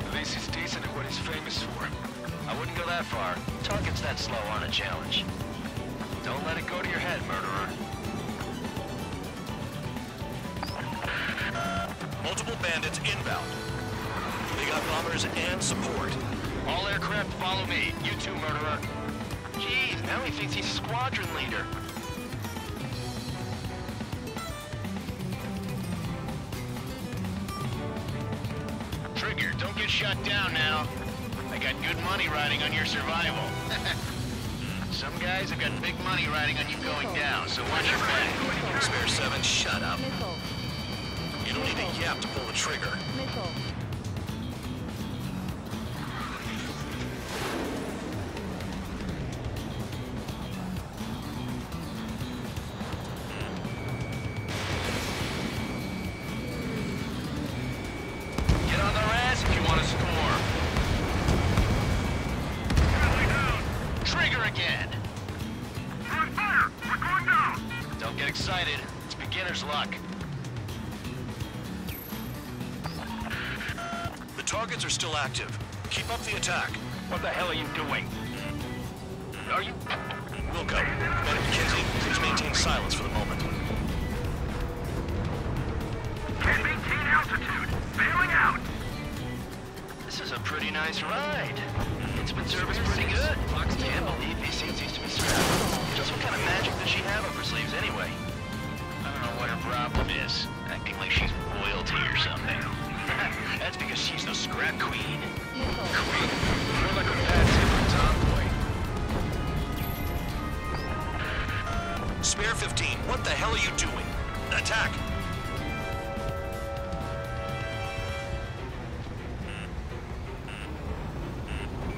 At least he's decent at what he's famous for. I wouldn't go that far. Targets that slow aren't a challenge. Don't let it go to your head, murderer. Multiple bandits inbound. They got bombers and support. All aircraft follow me. You too, murderer. Jeez, now he thinks he's squadron leader. Trigger, don't get shut down now. I got good money riding on your survival. Some guys have got big money riding on you going down, so watch your back. Spare 7, shut up. Missile. You don't need a yap to pull the trigger. Missile. Get on their ass if you want to score. Trigger again. We're on fire. We're going down. Don't get excited. It's beginner's luck. The targets are still active. Keep up the attack. What the hell are you doing? Are you... Wilco, Lieutenant McKenzie, please maintain silence for the moment. Can't maintain altitude. Bailing out. This is a pretty nice ride. It's been serviced pretty good. Can't believe these things used to be strapped. Just what kind of magic does she have up her sleeves anyway? I don't know what her problem is. Acting like she's royalty or something. That's because she's the scrap queen. Queen? More like a bad tempered tomboy. Spare 15, what the hell are you doing? Attack!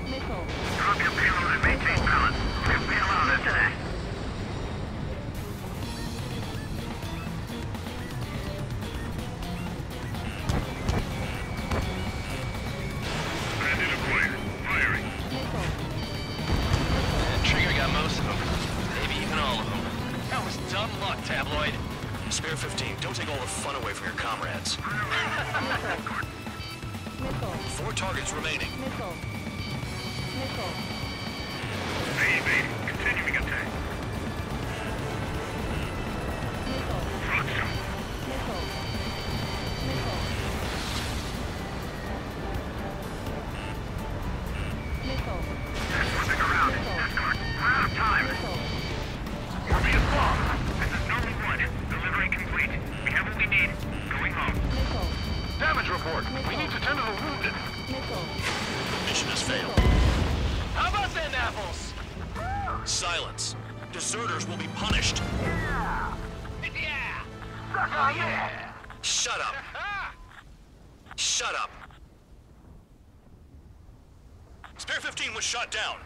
Missile. Drop your payload and maintain balance. We'll bail out after that. Bandit acquired. Firing. Trigger got most of them. Maybe even all of them. That was dumb luck, Tabloid. Spare 15, don't take all the fun away from your comrades. Missile. 4 targets remaining. Missile. Missile. Evade. Continuing attack. Missile. Front shoot. Missile. Missile. Missile. Flipping around. Escort. We're out of time. Missile. We're being called. This is Noble 1. Delivery complete. We have what we need. Going home. Missile. Damage report. We need to tend to the wounded. Missile. Mission has failed. How about them apples? Silence. Deserters will be punished. Yeah! Sucker, yeah! Shut up. Shut up. Spare 15 was shot down.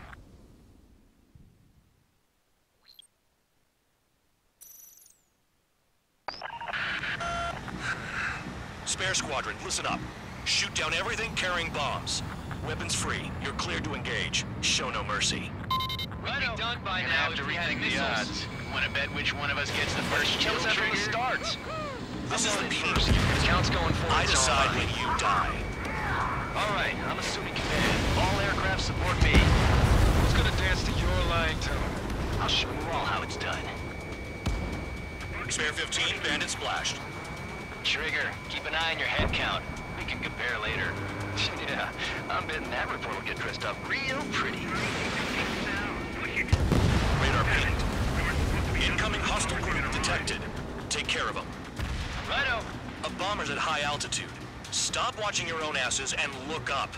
Spare squadron, listen up. Shoot down everything carrying bombs. Weapons free. You're cleared to engage. Show no mercy. Right done by now to rethink the odds. Want to bet which one of us gets the first kill after the starts? This is the beating. Count's going forward. I decide when you die. All right, I'm assuming command. All aircraft support me. Who's gonna dance to your line tone? I'll show you all how it's done. Spare 15, bandit splashed. Trigger, keep an eye on your head count. We can compare later. Yeah, I'm betting that report will get dressed up real pretty. Radar pinged. Incoming hostile group detected. Take care of them. Righto. A bomber's at high altitude. Stop watching your own asses and look up.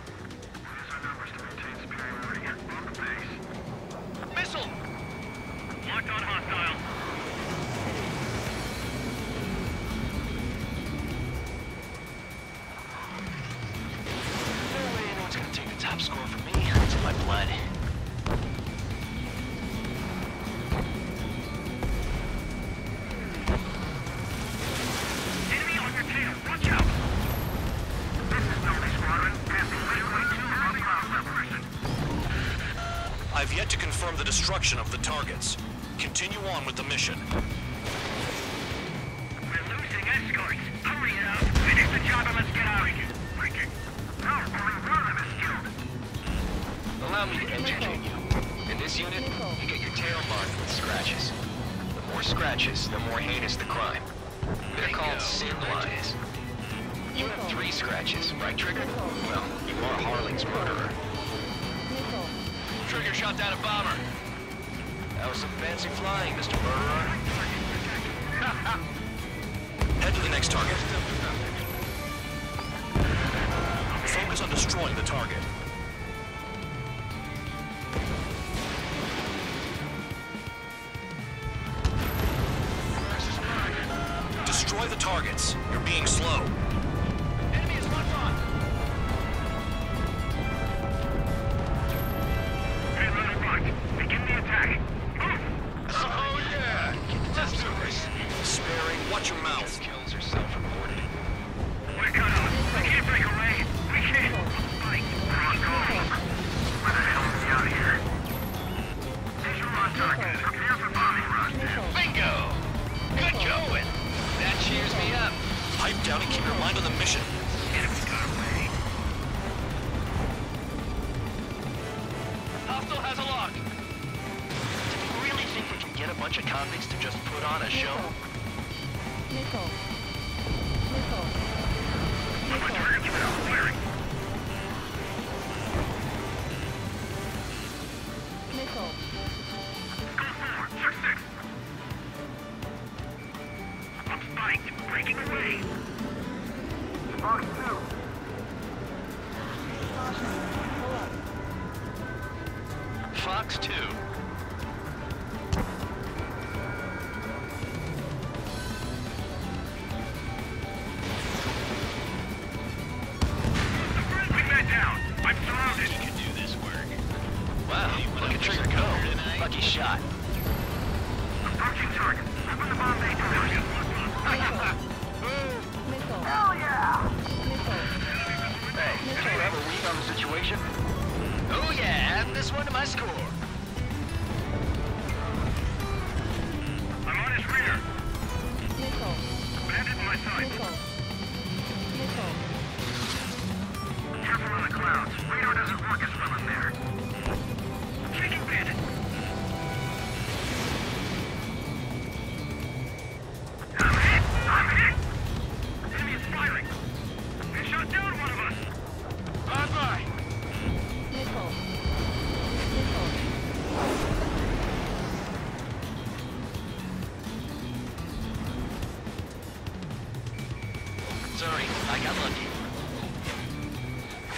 Use our numbers to maintain superiority. On the base. Missile! Locked on hostile. No way anyone's gonna take the top score from me. It's in my blood. Enemy on your tail. Watch out. This is Noble Squadron. Passing visually 2 above cloud separation. I've yet to confirm the destruction of the targets. Continue on with the mission. We're losing escorts. Hurry it up. Finish the job and let's get out of here. Breaking. No, only one of them is killed. Allow me to educate you. In this unit, you get your tail marked with scratches. The more scratches, the more heinous the crime. They're called sin lines. You have 3 scratches, right, Trigger? Well, you are Harling's murderer. Missile. Trigger shot down a bomber. That was some fancy flying, Mr. Murderer. Head to the next target. Focus on destroying the target. Destroy the targets. You're being slow. Enemy is locked on. Head right front. Begin the attack. Move! Oh, yeah. Let's do this. Sparing, watch your mouth. Kills are self-reported. We're cut off. We can't break away. We can't. Fight. We're on bunch of convicts to just put on a show? Nickel. Nickel. Nickel. Nickel. I'm spiked. Breaking away. Fox 2. Fox 2. I'm surrounded. You can do this work. Wow, look at Trigger go. Lucky shot. Approaching target. Open the bomb bay pavilion. Nickel. Hell yeah! Nickel. Hey, do you have a read on the situation? Oh yeah, add this one to my score. I'm on his rear. Nickel. Bandit in my sight. Nickel. Nickel. Careful on the clouds. Radar doesn't work as well in there. Taking bandit. I'm hit! I'm hit! Enemy is firing. They shot down one of us. Bye-bye. Nickel. Nickel. Sorry, I got lucky.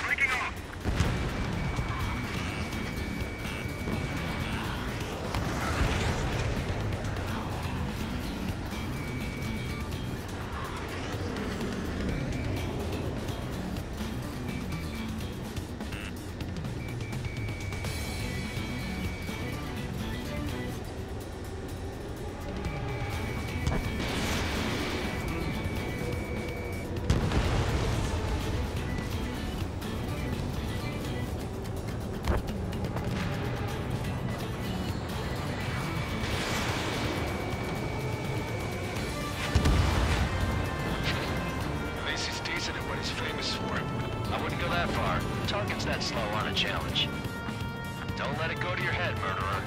Breaking off. that far. Target's that slow on a challenge. Don't let it go to your head, murderer.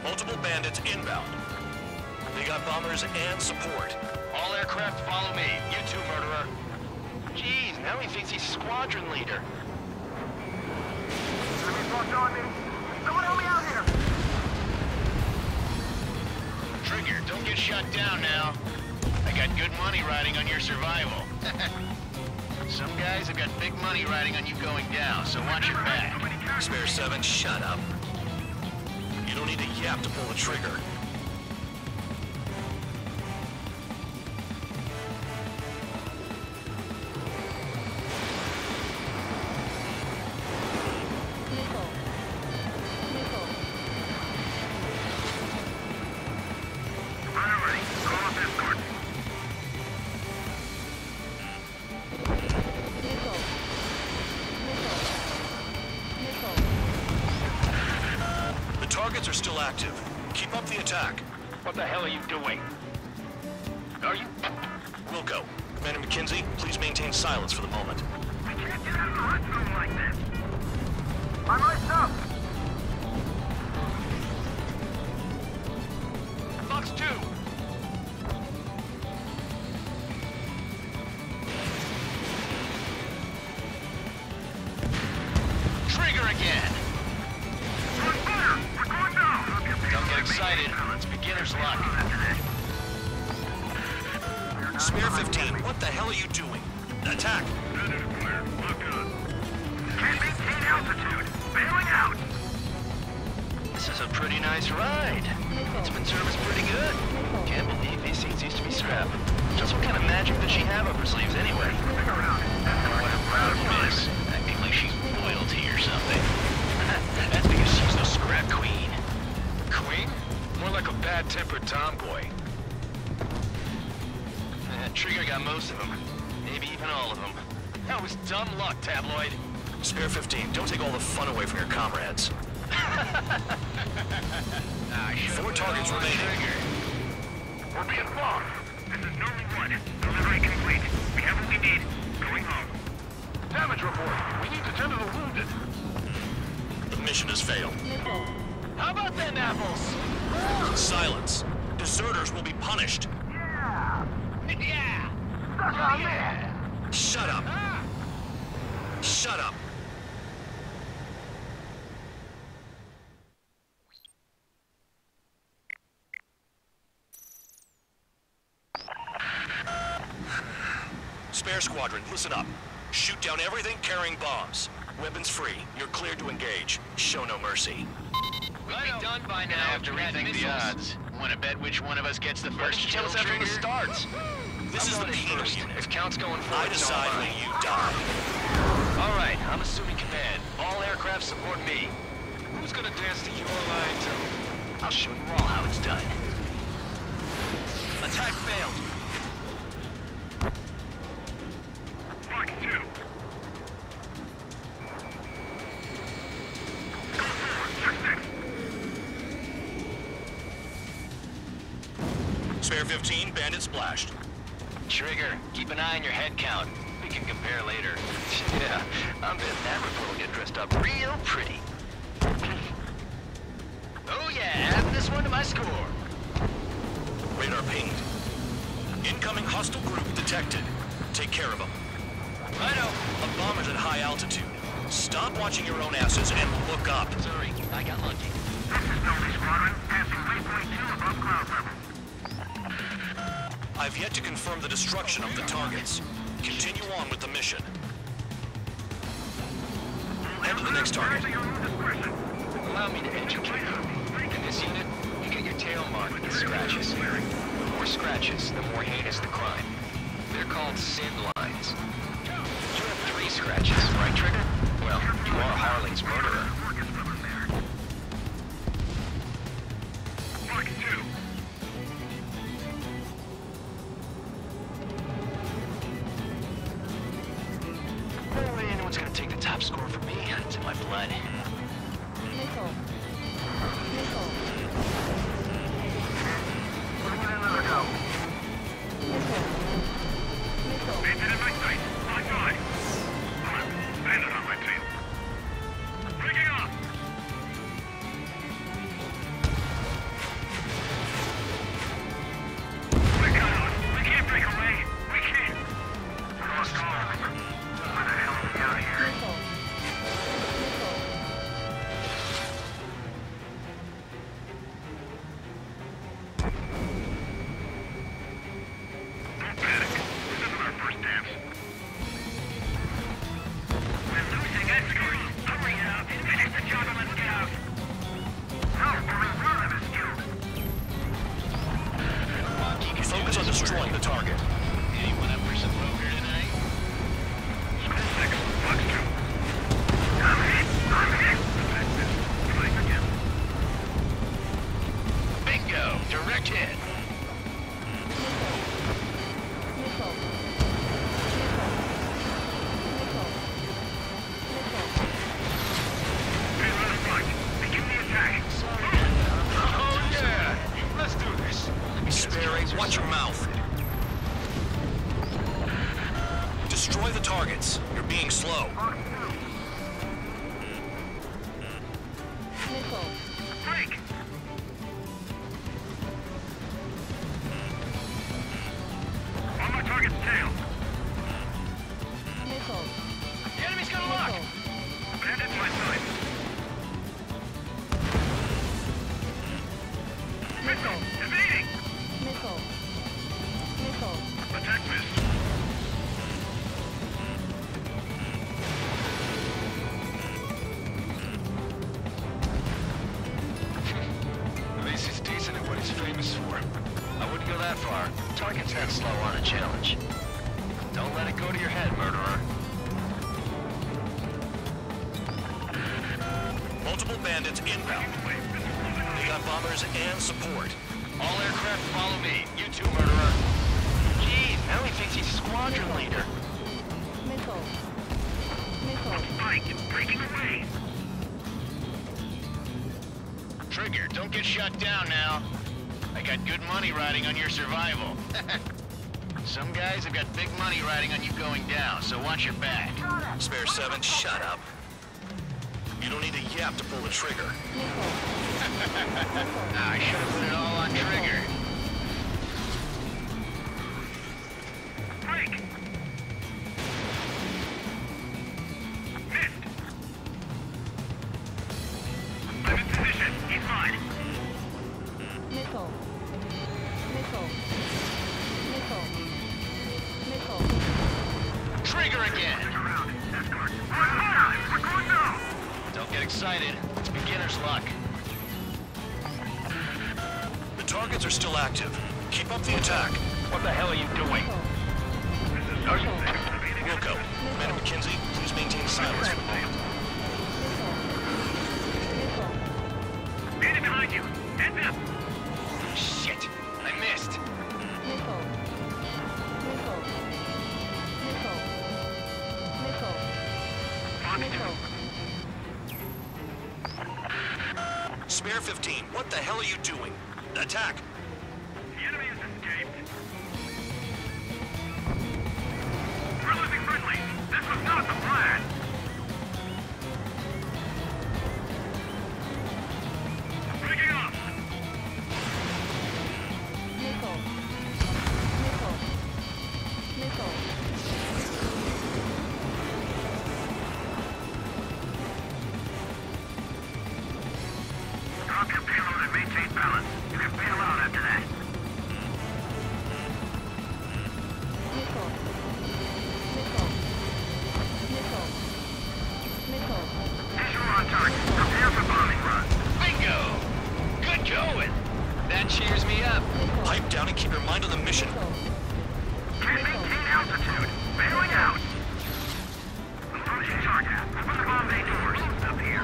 Multiple bandits inbound. They got bombers and support. All aircraft follow me. You too, murderer. Jeez, now he thinks he's squadron leader. Enemies locked on me. Someone help me out here. Trigger, don't get shut down now. I got good money riding on your survival. Some guys have got big money riding on you going down, so watch your back. Spare 7, shut up. You don't need a yap to pull the trigger. Targets are still active. Keep up the attack. What the hell are you doing? Are you... Wilco, Commander McKenzie, please maintain silence for the moment. I can't get out of the hot zone like this. I'm iced up. Fox 2! Trigger again! Don't get excited. It's beginner's luck. Spare 15, what the hell are you doing? Attack! Can't maintain altitude. Bailing out. This is a pretty nice ride. It's been serviced pretty good. Can't believe these seats used to be scrap. Just what kind of magic does she have up her sleeves anyway? Miss, acting like she's royalty or something. That's because she's the scrap queen. Queen? More like a bad-tempered tomboy. Trigger got most of them. Maybe even all of them. That was dumb luck, tabloid. Spare 15, don't take all the fun away from your comrades. 4 targets remaining. We're being blocked. This is Norman 1. Delivery complete. We have what we need. Going home. Damage report. We need to tend to the wounded. The mission has failed. Nickel. How about them apples? Silence. Deserters will be punished. Yeah! Yeah! Oh, yeah! Shut up. Shut up. Spare Squadron, listen up. Shoot down everything carrying bombs. Weapons free. You're cleared to engage. Show no mercy. We'll be done by now. I have to rethink the odds. Want to bet which one of us gets the first kill Tell us after trigger? it starts. This is the penal first. unit. If count's going forward, I decide when you die. All right, I'm assuming command. All aircraft support me. Who's gonna dance to your line, too? I'll show you all how it's done. Attack failed. Mark 2. Go forward, check Spare 15, bandit splashed. Trigger, keep an eye on your head count. We can compare later. Yeah, I'm betting that report will get dressed up real pretty. Oh yeah, add this one to my score. Radar pinged. Incoming hostile group detected. Take care of them. Righto. A bomber's at high altitude. Stop watching your own asses and look up. Sorry, I got lucky. This is Delta Squadron, passing waypoint 2 above cloud level. I've yet to confirm the destruction of the targets. Continue on with the mission. Head to the next target. Allow me to educate you. In this unit, you get your tail marked with scratches. The more scratches, the more heinous the crime. They're called sin lines. You have 3 scratches, right, Trigger? Well, you are Harling's murderer. Mark 2. No way anyone's gonna take the top score from me. It's in my blood. Nickel. Nickel. Putting in another go. Nickel. Nickel. Bandit in my sight. My guy. Bandit on my tail. Breaking off. We're cut off. We can't break away. We can't. Lost call. Where the hell are we out of here? Nickel. Nickel. Don't panic. This isn't our first dance. We're losing escort. Hurry now. Finish the job and let's get out. No, we're in front of this dude. Focus on destroying the target. Anyone up for some poker tonight? Squad 6, Fox 2. I'm hit. I'm hit. Attack this. Trying again. Bingo! Direct hit. Nickel. Nickel. Nickel. Nickel. Hey, run a front. Begin the attack. Oh yeah! Let's do this. Spare 8, watch your mouth. Destroy the targets. You're being slow. Nickel. Break. On my target's tail. Nickel. The enemy's gonna lock. Nickel. Bandit's my side. Nickel. Evading. Nickel. Nickel. Attack missed. At least he's decent at what he's famous for. I wouldn't go that far. Target's that slow on a challenge. Don't let it go to your head, murderer. Multiple bandits inbound. They got bombers and support. All aircraft follow me. You too, murderer. Gee, now he thinks he's squadron leader. Nickel. Nickel. Spike, it's breaking away. Trigger, don't get shut down now. I got good money riding on your survival. Some guys have got big money riding on you going down, so watch your back. Spare 7, shut up. You don't need a yap to pull the trigger. I should have put it all on trigger. Break! Missed! I'm in position. He's mine. Missile. Missile. Missile. Missile. Trigger again! We're going now! Don't get excited. It's beginner's luck. The targets are still active. Keep up the attack. What the hell are you doing? Are you... Wilco, Madam McKenzie, please maintain silence for the moment. Enemy behind you! Heads up! Shit! I missed! Missile. Missile. Missile. Missile. Missile. Spare 15, what the hell are you doing? Attack! The enemy has escaped. We're losing friendly. This was not the plan. Breaking off. Missile. Missile. Missile. Drop your payload and maintain balance. You can bail out after that. Missile. Missile. Missile. Missile. Visual on target. Prepare for bombing run. Bingo! Good going! That cheers me up. Pipe down and keep your mind on the mission. Can't maintain altitude. Bailing out. Approaching target. Open the bomb bay doors. Up here.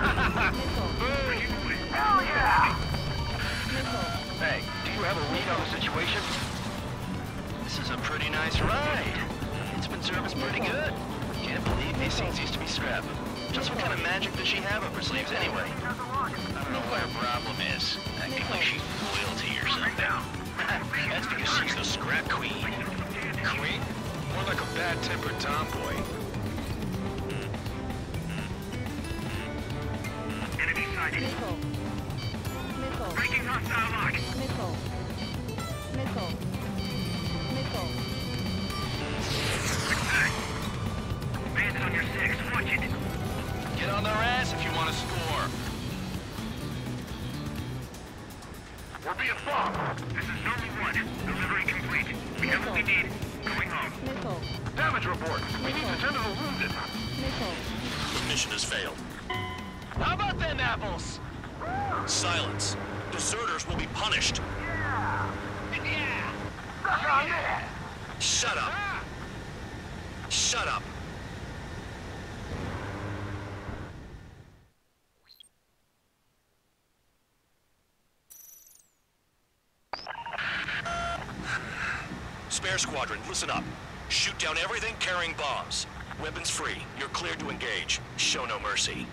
Hell yeah! Hey, do you have a read on the situation? This is a pretty nice ride. It's been serviced pretty good. Can't believe these things used to be scrap. Just what kind of magic does she have up her sleeves anyway? I don't know what her problem is. Acting like she's royalty or something. That's because she's the scrap queen. Queen? More like a bad-tempered tomboy. Enemy sighted. Missile. Missile. Breaking hostile lock. Missile. Missile. Missile. Attack. Bandit on your 6. Watch it. Get on their ass if you want to score. We're being bombed. This is Zone 1. Delivery complete. We have what we need. Going home. Missile. Damage report. We need to tend to the wounded. Missile. The mission has failed. How about them apples? Silence. Deserters will be punished. Yeah! Shut up. Shut up. Spare squadron, listen up. Shoot down everything carrying bombs. Weapons free. You're cleared to engage. Show no mercy.